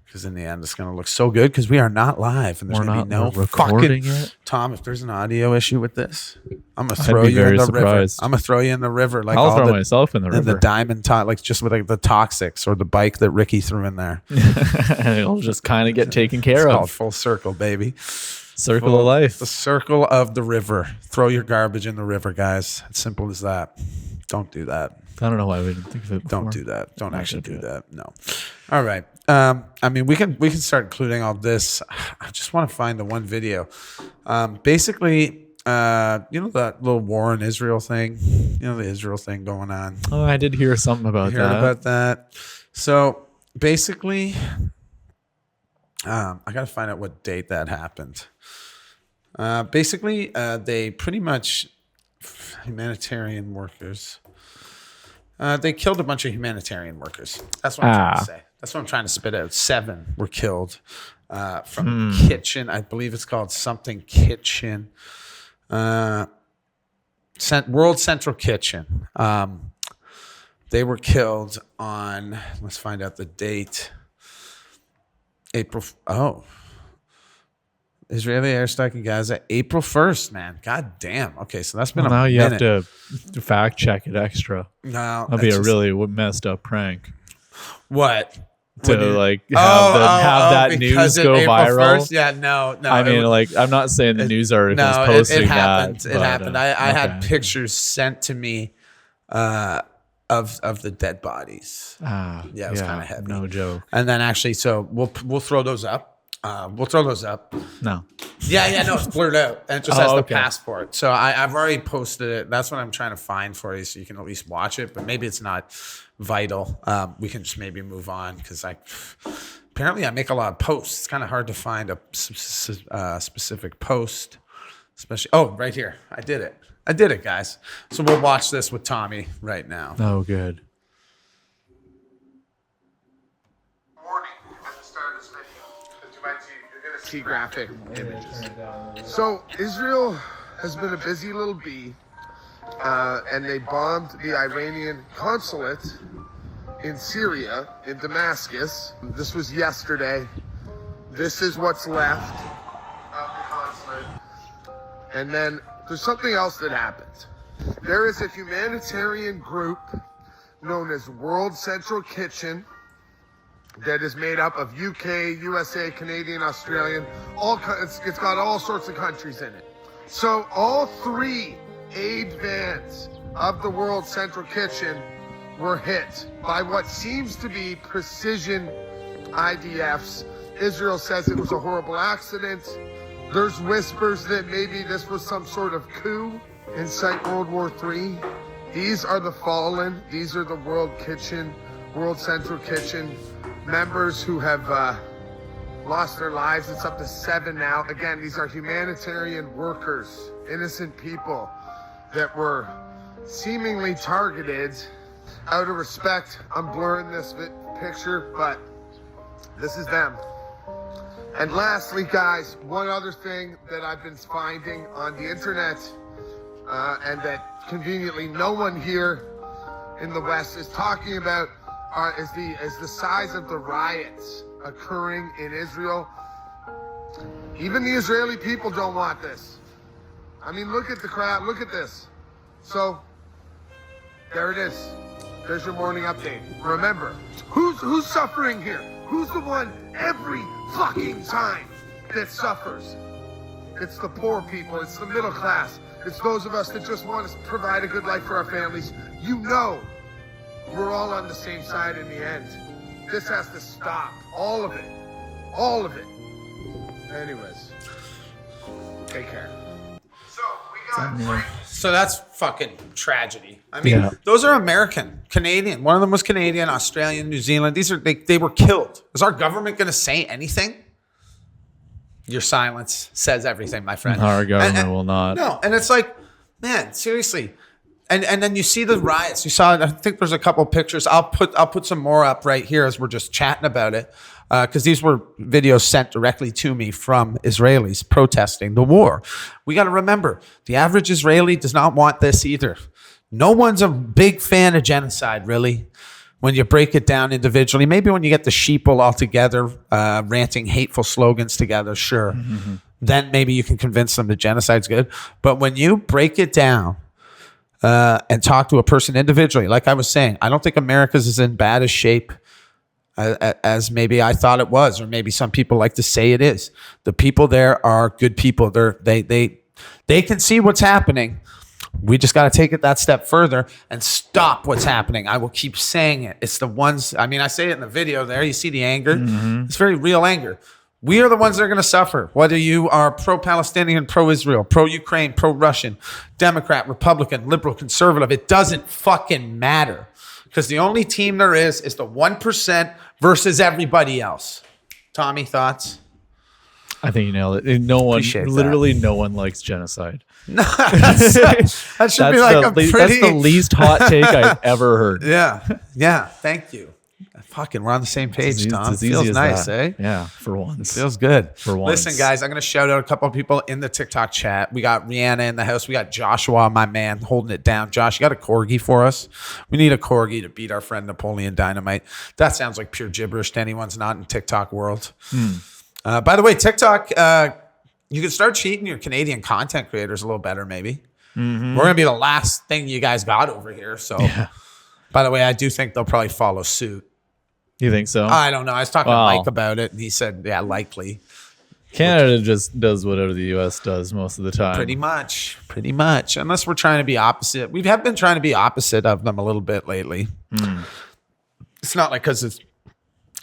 Because in the end, it's going to look so good because we are not live and there's going to be no recording fucking it. Tom, if there's an audio issue with this, I'm going to throw you in the river. I'm going to throw you in the river. Like I'll throw myself in the river. And the diamond, like just with like the toxics or the bike that Ricky threw in there. And it'll just kind of get taken care of. Called full circle, baby. Circle of life. The circle of the river. Throw your garbage in the river, guys. It's simple as that. Don't do that. I don't know why we didn't think of it before. Don't do that. Don't actually do that. No. All right. I mean, we can start including all this. I just want to find the one video. Basically, that little war in Israel thing. The Israel thing going on. Oh, I did hear something about that. Heard about that. So basically, I got to find out what date that happened. Basically, they pretty much humanitarian workers. They killed a bunch of humanitarian workers. That's what I'm trying to say. That's what I'm trying to spit out. 7 were killed from Kitchen. I believe it's called something Kitchen. World Central Kitchen. They were killed on, let's find out the date. Israeli airstrike in Gaza, April 1st, man. God damn. Okay, so that's been a minute. Now you have to fact check it extra. No. That'd be a really messed up prank. What? To have that news go April viral. 1st? Yeah, no. I mean, I'm not saying the news articles posting it happened. that. It happened. I had pictures sent to me of the dead bodies. Yeah, it was kind of heavy. No joke. And then actually, so we'll throw those up. We'll throw those up. No. Yeah, no, it's blurred out. And it just has the passport. So I've already posted it. That's what I'm trying to find for you so you can at least watch it. But maybe it's not vital. We can just maybe move on because apparently I make a lot of posts. It's kind of hard to find a specific post. Especially, right here. I did it, guys. So we'll watch this with Tommy right now. Oh, good. See graphic images. So Israel has been a busy little bee, and they bombed the Iranian consulate in Syria, in Damascus. This was yesterday. This is what's left of the consulate. And then there's something else that happened. There is a humanitarian group known as World Central Kitchen that is made up of UK, USA, Canadian, Australian, it's got all sorts of countries in it. So all 3 aid vans of the World Central Kitchen were hit by what seems to be precision IDFs. Israel says it was a horrible accident. There's whispers that maybe this was some sort of coup incite World War III. These are the fallen. These are the World Central Kitchen members who have lost their lives. It's up to 7 now. Again, these are humanitarian workers, innocent people that were seemingly targeted out of respect. I'm blurring this picture, but this is them. And lastly, guys, one other thing that I've been finding on the internet, and that conveniently no one here in the West is talking about, is the size of the riots occurring in Israel. Even the Israeli people don't want this. I mean, look at the crowd. Look at this. So There it is. There's your morning update. Remember, who's suffering here? Who's the one every fucking time that suffers? It's the poor people. It's the middle class. It's those of us that just want to provide a good life for our families. You know, we're all on the same side in the end. This has to stop. All of it. All of it. Anyways, take care. So we got... So that's fucking tragedy. I mean, those are American, Canadian. One of them was Canadian, Australian, New Zealand. These are they were killed. Is our government going to say anything? Your silence says everything, my friend. Our government will not. No, and it's like, man, seriously. And then you see the riots. You saw. I think there's a couple pictures. I'll put some more up right here as we're just chatting about it, because these were videos sent directly to me from Israelis protesting the war. We got to remember, the average Israeli does not want this either. No one's a big fan of genocide, really. When you break it down individually, maybe when you get the sheeple all together, ranting hateful slogans together, sure. Mm-hmm. Then maybe you can convince them that genocide's good. But when you break it down and talk to a person individually, like I was saying, I don't think America's is in bad a shape as maybe I thought it was, or maybe some people like to say it is. The people there are good people. They can see what's happening. We just got to take it that step further and stop what's happening. I will keep saying it. It's the ones, I mean, I say it in the video there. You see the anger. Mm-hmm. It's very real anger. We are the ones that are going to suffer. Whether you are pro-Palestinian, pro-Israel, pro-Ukraine, pro-Russian, Democrat, Republican, liberal, conservative, it doesn't fucking matter. Because the only team there is the 1% versus everybody else. Tommy, thoughts? I think you nailed it. No one, Appreciate literally no one likes genocide. No, that should be like that's the least hot take I've ever heard. Yeah. Thank you. Fucking, we're on the same page, Tom. It feels nice, eh? Yeah, for once. Feels good. For once. Listen, guys, I'm going to shout out a couple of people in the TikTok chat. We got Rihanna in the house. We got Joshua, my man, holding it down. Josh, you got a corgi for us? We need a corgi to beat our friend Napoleon Dynamite. That sounds like pure gibberish to anyone who's not in TikTok world. By the way, TikTok, you can start treating your Canadian content creators a little better, maybe. Mm-hmm. We're going to be the last thing you guys got over here. So, by the way, I do think they'll probably follow suit. You think so? I don't know. I was talking to Mike about it, and he said, yeah, likely. Canada just does whatever the U.S. does most of the time. Pretty much. Unless we're trying to be opposite. We have been trying to be opposite of them a little bit lately. It's not like because it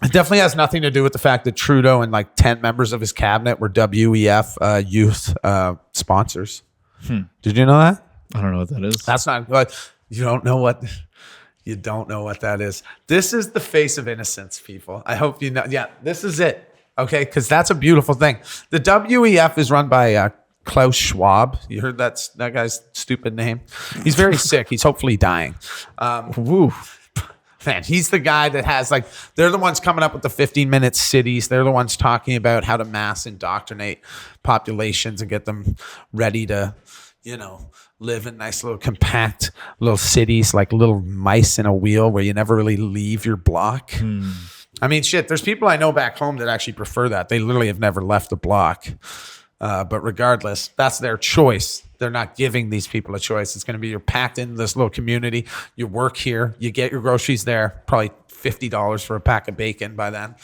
definitely has nothing to do with the fact that Trudeau and like 10 members of his cabinet were WEF youth sponsors. Did you know that? I don't know what that is. That's not good. You don't know what that is. This is the face of innocence, people. I hope you know. Yeah, this is it. Okay, because that's a beautiful thing. The WEF is run by Klaus Schwab. You heard that guy's stupid name? He's very sick. He's hopefully dying. Man, he's the guy that has they're the ones coming up with the 15-minute cities. They're the ones talking about how to mass indoctrinate populations and get them ready to, live in nice little compact little cities like little mice in a wheel where you never really leave your block. I mean, shit, there's people I know back home that actually prefer that. They literally have never left the block. But regardless, that's their choice. They're not giving these people a choice. It's going to be you're packed into this little community. You work here. You get your groceries there. Probably $50 for a pack of bacon by then.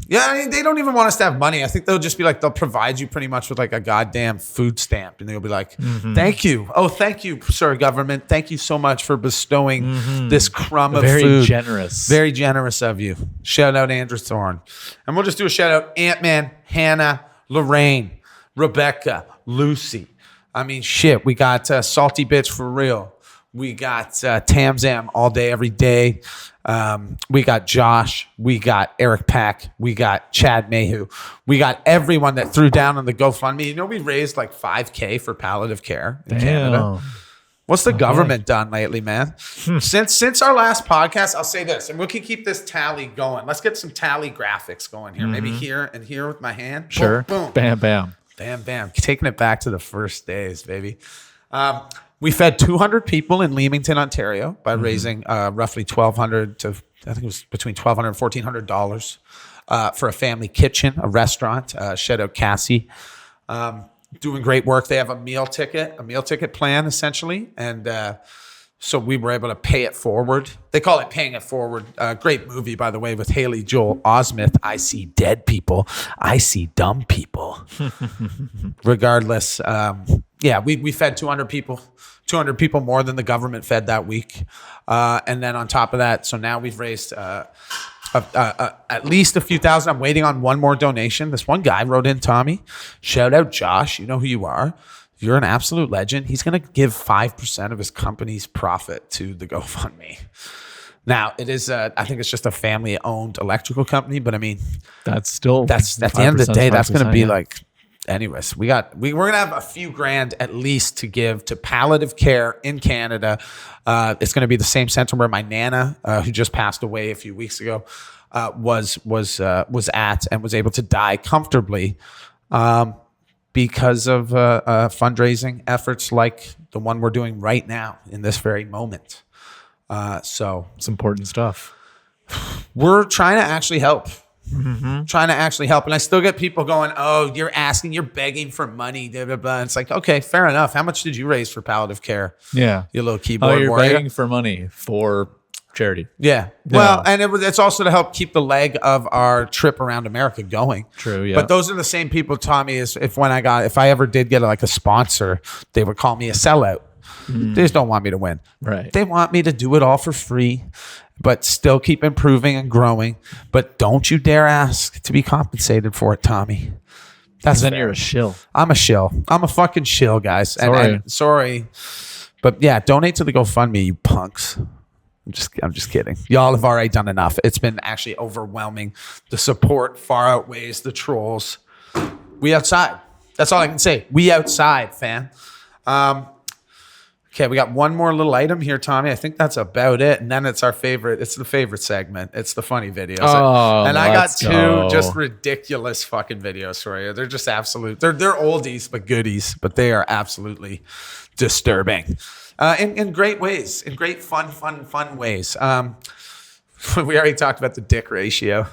Yeah, I mean, they don't even want us to have money. I think they'll just be like, they'll provide you pretty much with like a goddamn food stamp. And they'll be like, thank you. Oh, thank you, sir, government. Thank you so much for bestowing this crumb of food. Very generous. Very generous of you. Shout out Andrew Thorne. And we'll just do a shout out Ant-Man, Hannah, Lorraine, Rebecca, Lucy. I mean, shit, we got Salty Bitch for real. We got Tamzam all day, every day. We got Josh. We got Eric Pack. We got Chad Mayhew. We got everyone that threw down on the GoFundMe. We raised like $5,000 for palliative care in Canada. What's the government done lately, man? Since our last podcast, I'll say this, and we can keep this tally going. Let's get some tally graphics going here. Maybe here and here with my hand. Sure. Boom, boom. Bam, bam. Bam, bam. Taking it back to the first days, baby. We fed 200 people in Leamington, Ontario by raising roughly $1,200 to, I think it was between $1,200 and $1,400 for a family kitchen, a restaurant. Shout out Cassie. Doing great work. They have a meal ticket plan essentially. And So we were able to pay it forward. They call it paying it forward. Great movie, by the way, with Haley Joel Osment. I see dead people. I see dumb people. Regardless, we fed 200 people. 200 people more than the government fed that week. And then on top of that, so now we've raised at least a few thousand. I'm waiting on one more donation. This one guy wrote in, Tommy. Shout out Josh. You know who you are. You're an absolute legend. He's going to give 5% of his company's profit to the GoFundMe. Now, it is, I think it's just a family-owned electrical company, but I mean, that's at the end of the day, that's going to be like, anyways, we're going to have a few grand at least to give to palliative care in Canada. It's going to be the same center where my Nana, who just passed away a few weeks ago, was at and was able to die comfortably. Because of fundraising efforts like the one we're doing right now in this very moment. So it's important stuff. We're trying to actually help. And I still get people going, oh, you're begging for money, blah, blah, blah. And it's like, okay, fair enough. How much did you raise for palliative care? Yeah. You little keyboard you're warrior. begging for money for charity. Yeah. Well, and it's also to help keep the leg of our trip around America going. True, yeah. But those are the same people, Tommy, as if I ever did get like a sponsor, they would call me a sellout. They just don't want me to win. Right. They want me to do it all for free, but still keep improving and growing. But don't you dare ask to be compensated for it, Tommy. That's then fair. You're a shill. I'm a shill. I'm a fucking shill, guys. Sorry. But yeah, donate to the GoFundMe, you punks. I'm just kidding. Y'all have already done enough. It's been actually overwhelming. The support far outweighs the trolls. We outside. That's all I can say. We outside, fam. Okay, we got one more little item here, Tommy. I think that's about it. And then it's our favorite. It's the favorite segment. It's the funny videos. Oh, and I got two just ridiculous fucking videos for you. They're just absolute. They're oldies but goodies, but they are absolutely disturbing. In great ways, in great fun ways. We already talked about the dick ratio.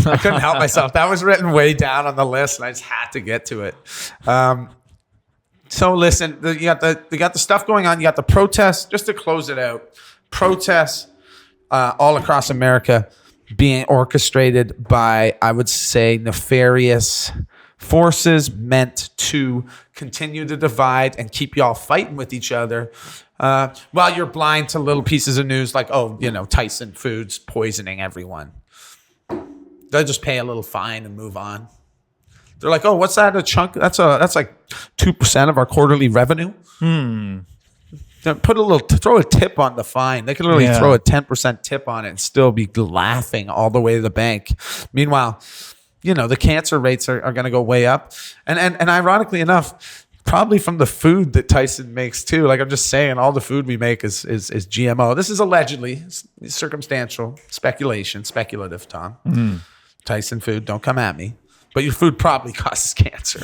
I couldn't help myself. That was written way down on the list, and I just had to get to it. So listen, you got the stuff going on. You got the protests. Just to close it out, protests all across America being orchestrated by, I would say, nefarious forces meant to continue to divide and keep y'all fighting with each other while you're blind to little pieces of news like, Tyson Foods poisoning everyone. They'll just pay a little fine and move on. They're like, oh, what's that? A chunk? That's like 2% of our quarterly revenue. Throw a tip on the fine. They could literally throw a 10% tip on it and still be laughing all the way to the bank. Meanwhile, the cancer rates are going to go way up. And ironically enough, probably from the food that Tyson makes too. Like I'm just saying, all the food we make is GMO. This is allegedly circumstantial speculation, speculative, Tom. Tyson food, don't come at me. But your food probably causes cancer.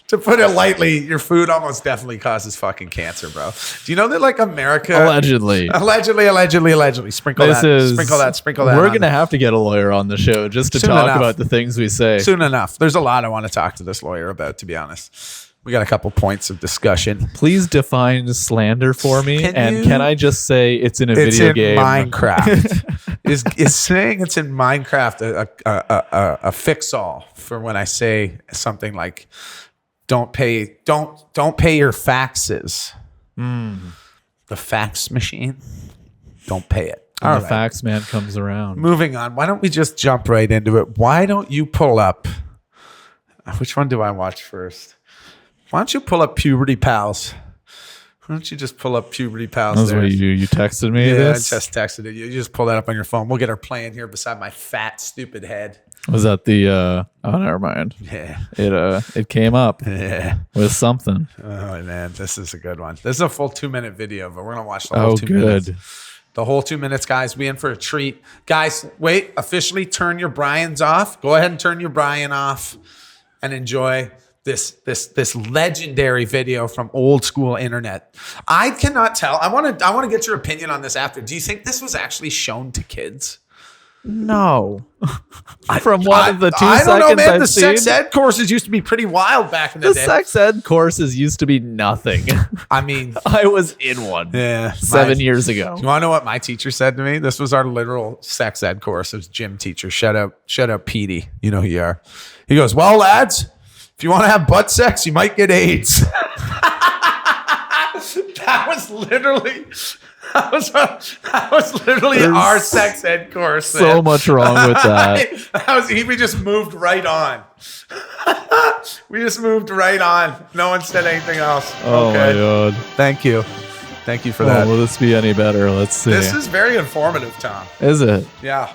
To put it lightly, your food almost definitely causes fucking cancer, bro. Do you know that like America... Allegedly. Sprinkle that. We're going to have to get a lawyer on the show just to talk about the things we say. Soon enough. There's a lot I want to talk to this lawyer about, to be honest. We got a couple points of discussion. Please define slander for me. Can I just say it's in a video game? Minecraft. is saying it's in Minecraft a fix-all for when I say something like... Don't pay your faxes. The fax machine. Don't pay it. The fax man comes around. Moving on. Why don't we just jump right into it? Why don't you pull up? Which one do I watch first? Why don't you pull up Puberty Pals? Why don't you just pull up Puberty Pals? That's what you texted me. Yeah, this? I just texted it. You just pull that up on your phone. We'll get her playing here beside my fat, stupid head. Was that the never mind. Yeah. It came up. Yeah. With something. Oh man, this is a good one. This is a full 2-minute video, but we're gonna watch the whole 2 minutes. The whole 2 minutes, guys. We in for a treat. Guys, wait, officially turn your Brians off. Go ahead and turn your Brian off and enjoy this legendary video from old school internet. I cannot tell. I want to get your opinion on this after. Do you think this was actually shown to kids? No. From one of the 2 I don't know, seconds man. I've The seen, sex ed courses used to be pretty wild back in the the day. sex ed courses used to be nothing. I mean, I was in one yeah, 7 years ago. You want to know what my teacher said to me? This was our literal sex ed course. It was gym teacher. Shout out, Petey. You know who you are. He goes, well, lads, if you want to have butt sex, you might get AIDS. That was literally There's our sex ed course. So man. much wrong with that. We just moved right on. We just moved right on. No one said anything else. Oh my God. Thank you for Oh, that. will this be any better? Let's see. This is very informative, Tom. Is it? Yeah.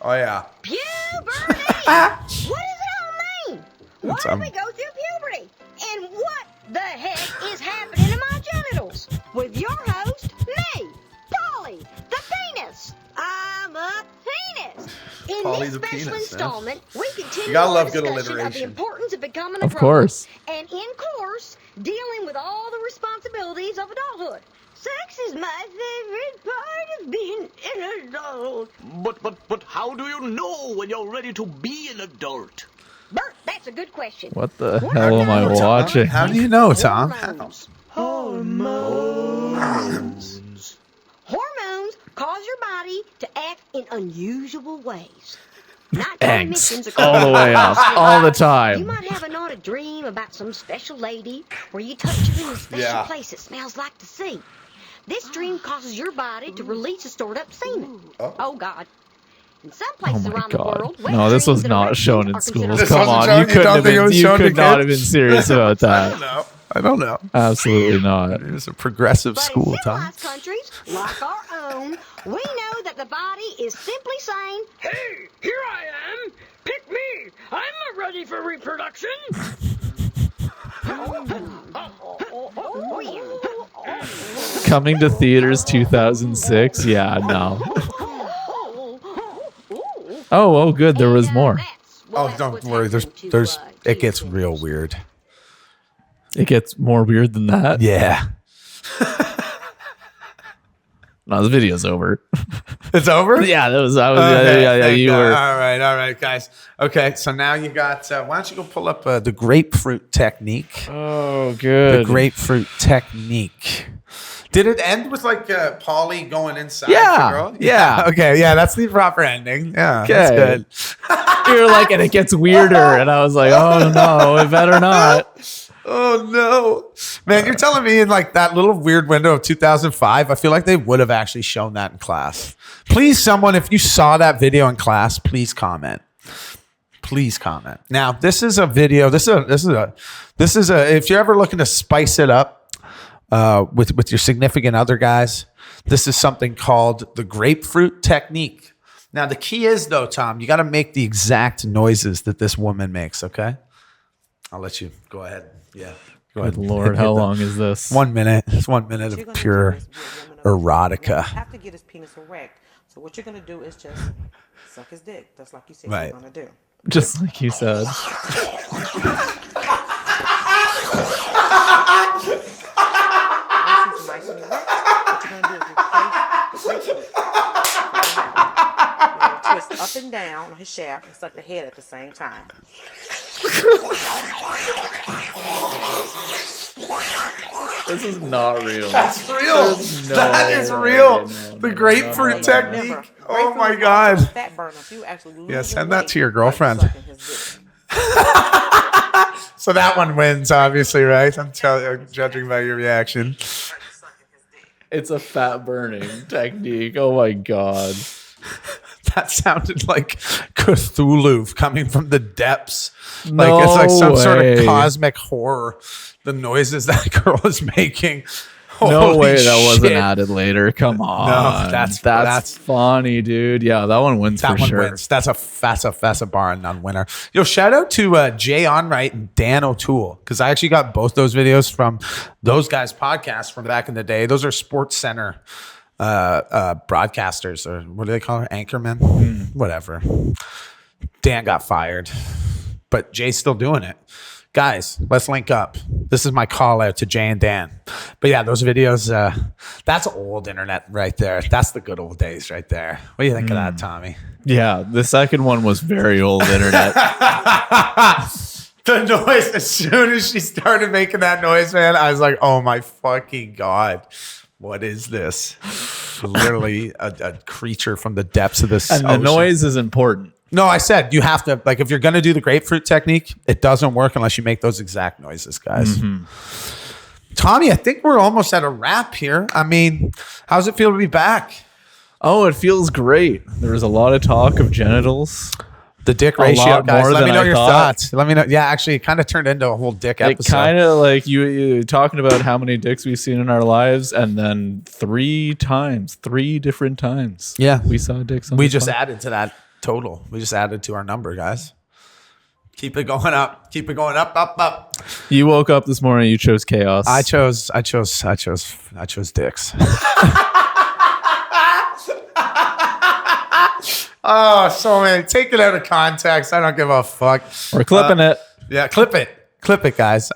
Oh yeah. Puberty! What does it all mean? Why It's, do we go through puberty? And what the heck is happening to my genitals? With your host, me, Polly, the penis. I'm a penis. In Polly's this a special penis, man. installment, we continue You gotta our love good discussion of the alliteration. importance of becoming a Of grown-up. course. And in course, dealing with all the responsibilities of adulthood. Sex is my favorite part of being an adult. But how do you know when you're ready to be an adult? Bert, that's a good question. What the hell am I watching? How do you know, Tom? Hormones. Hormones. Hormones cause your body to act in unusual ways. Not Thanks. emissions All the way up. All the You time. might have an odd dream about some special lady where you touch her in a special Yeah. place that smells like the sea. This dream causes your body to release a stored up semen. Oh God. In some Oh places my around the God. world, wet No, this dreams was and not erections shown in are schools. considered This Come wasn't on. shown? You You couldn't don't have think it been, was you shown to could not kids? have been serious about I don't that. know. I don't know. Absolutely not. It was a progressive But school, in Tom. civilized countries, like our own, we know that the body is simply saying, Hey, here I am! Pick me! I'm ready for reproduction! oh yeah. Coming to theaters 2006? Yeah, no. Oh, good. There was more. Oh, don't worry. There's. It gets real weird. It gets more weird than that. Yeah. No, the video's over. It's over. Yeah, that was. Okay, Yeah. thank You God. were. All right, guys. Okay, so now you got. Why don't you go pull up the grapefruit technique? Oh, The good. grapefruit technique. Did it end with like Polly going inside? Yeah, the girl? yeah. Okay. Yeah, that's the proper ending. Yeah, that's Okay. good. You were like, and it gets weirder, and I was like, oh no, it better not. Oh no, man! You're telling me in like that little weird window of 2005, I feel like they would have actually shown that in class. Please, someone, if you saw that video in class, please comment. Please comment. Now, this is a video. This is a. If you're ever looking to spice it up with your significant other, guys, this is something called the grapefruit technique. Now, the key is though, Tom, you got to make the exact noises that this woman makes. Okay, I'll let you go ahead. Yeah. Go Good ahead. Lord, Hit how the- long is this? 1 minute. It's 1 minute What you're of gonna pure do is be a woman of- You erotica. have to get his penis erect. So what you're gonna do is just suck his dick, just like you said Right. you're gonna do. Just like you said. Once he's nice and erect, what you're gonna do is replace the grapefruit. You're gonna twist up and down on his shaft and suck the head at the same time. This is not real. That's real. That is real. The grapefruit technique. Remember, Oh my grapefruit is also a God. fat burner, so you actually lose Yeah, your send that weight to your by girlfriend. sucking his dick. So that one wins, obviously, right? I'm judging by your reaction. It's a fat burning technique. Oh my God. That sounded like Cthulhu coming from the depths. Like it's like some No sort of way. cosmic horror. The noises that girl is making. No Holy way that wasn't shit. added later. Come on. that's- funny, dude. Yeah, that one wins That for one sure. wins. That's a bar and none winner. Yo, shout out to Jay Onright and Dan O'Toole because I actually got both those videos from those guys' podcasts from back in the day. Those are Sports Center broadcasters, or what do they call it? Anchormen, whatever. Dan got fired, but Jay's still doing it. guys, let's link up. This is my call out to Jay and Dan. But yeah, those videos, that's old internet right there. That's the good old days right there. What do you think of that, Tommy? Yeah, the second one was very old internet. The noise, as soon as she started making that noise, man, I was like, oh my fucking God. What is this? Literally a creature from the depths of this And ocean. the noise is important. No, I said you have to, like, if you're going to do the grapefruit technique, it doesn't work unless you make those exact noises, guys. Tommy, I think we're almost at a wrap here. I mean, how's it feel to be back? Oh, it feels great. There was a lot of talk of genitals. The dick A ratio, lot guys. more Let me than know I your thought. thoughts. Let me know. Yeah, actually, it kind of turned into a whole dick It episode. kind of like you talking about how many dicks we've seen in our lives, and then three different times. Yeah. we saw dicks. On We the just pod. added to that total. We just added to our number, guys. Keep it going up. Keep it going up, up, up. You woke up this morning. You chose chaos. I chose dicks. Oh, so many. Take it out of context. I don't give a fuck. We're clipping it. Yeah, clip it, guys.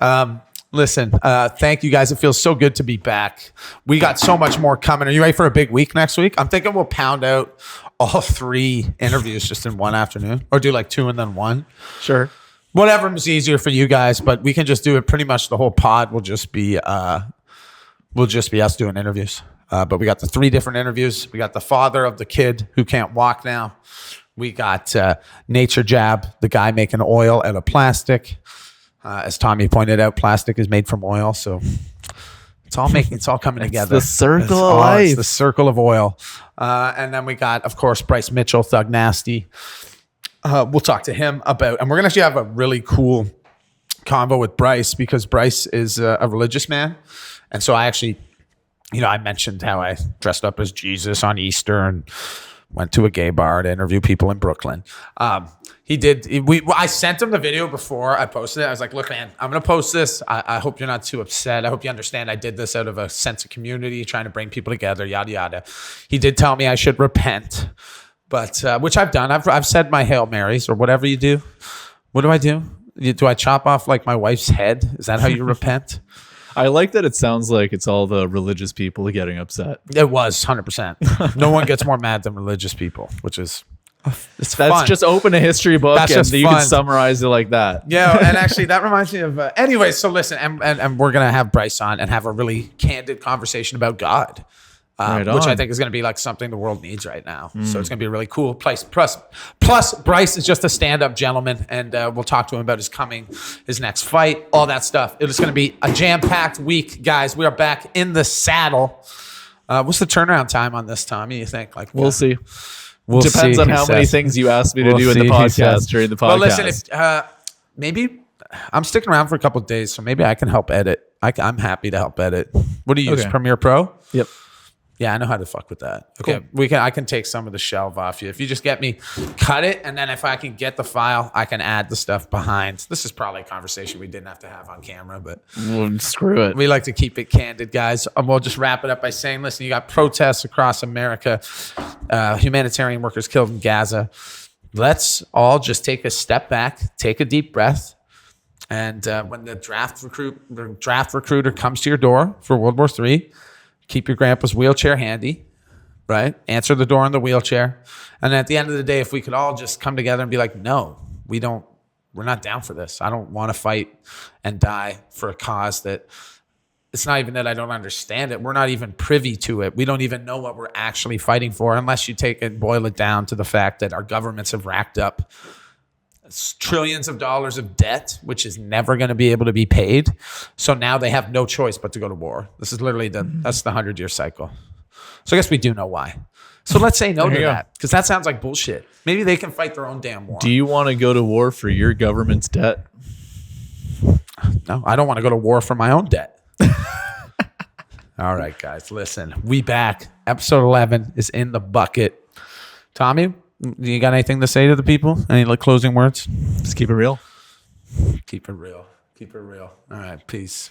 Listen, thank you guys. It feels so good to be back. We got so much more coming. Are you ready for a big week next week? I'm thinking we'll pound out all 3 interviews just in one afternoon, or do like 2 and then 1. Sure. Whatever is easier for you guys, but we can just do it. Pretty much the whole pod will just be us doing interviews. But we got the 3 different interviews. We got the father of the kid who can't walk now. We got Nature Jab, the guy making oil out of plastic. As Tommy pointed out, plastic is made from oil, so it's all coming together. the circle of It's life. the circle of oil. And then we got, of course, Bryce Mitchell, Thug Nasty. We'll talk to him about, and we're gonna actually have a really cool convo with Bryce because Bryce is a religious man, and so I actually. I mentioned how I dressed up as Jesus on Easter and went to a gay bar to interview people in Brooklyn. I sent him the video before I posted it. I was like, look, man, I'm going to post this. I hope you're not too upset. I hope you understand I did this out of a sense of community, trying to bring people together, yada, yada. He did tell me I should repent, but which I've done. I've said my Hail Marys or whatever you do. What do I do? Do I chop off like my wife's head? Is that how you repent? I like that it sounds like it's all the religious people getting upset. It was 100%. No one gets more mad than religious people, which is it's That's fun. just open a history book That's and just you fun. can summarize it like that. Yeah, and actually that reminds me of. Anyway, so listen, and we're gonna have Bryce on and have a really candid conversation about God. Right Which I on. think is going to be like something the world needs right now. So it's going to be a really cool place. Plus, Bryce is just a stand-up gentleman, and we'll talk to him about his next fight, all that stuff. It is going to be a jam-packed week, guys. We are back in the saddle. What's the turnaround time on this, Tommy? You think? We'll see. We'll Depends see, on he how many says. things you asked me to We'll do in the see, he says. podcast during the podcast. Well, listen, if maybe I'm sticking around for a couple of days, so maybe I can help edit. I'm happy to help edit. What do you use? Okay. Premiere Pro? Yep. Yeah, I know how to fuck with that. Okay, I can take some of the shelve off you. If you just get me, cut it, and then if I can get the file, I can add the stuff behind. This is probably a conversation we didn't have to have on camera, but Well, screw it. we like to keep it candid, guys. We'll just wrap it up by saying, listen, you got protests across America, humanitarian workers killed in Gaza. Let's all just take a step back, take a deep breath, and when the draft recruiter comes to your door for World War III, keep your grandpa's wheelchair handy, right? Answer the door in the wheelchair. And at the end of the day, if we could all just come together and be like, no, we're not down for this. I don't want to fight and die for a cause that it's not even that I don't understand it. We're not even privy to it. We don't even know what we're actually fighting for unless you take it, boil it down to the fact that our governments have racked up trillions of dollars of debt, which is never going to be able to be paid. So now they have no choice but to go to war. This is literally that's the 100-year cycle. So I guess we do know why. So let's say no There to you go. that, because that sounds like bullshit. Maybe they can fight their own damn war. Do you want to go to war for your government's debt? No, I don't want to go to war for my own debt. All right, guys, listen. We back. Episode 11 is in the bucket. Tommy, you got anything to say to the people? Any closing words? Just keep it real. Keep it real. Keep it real. All right, peace.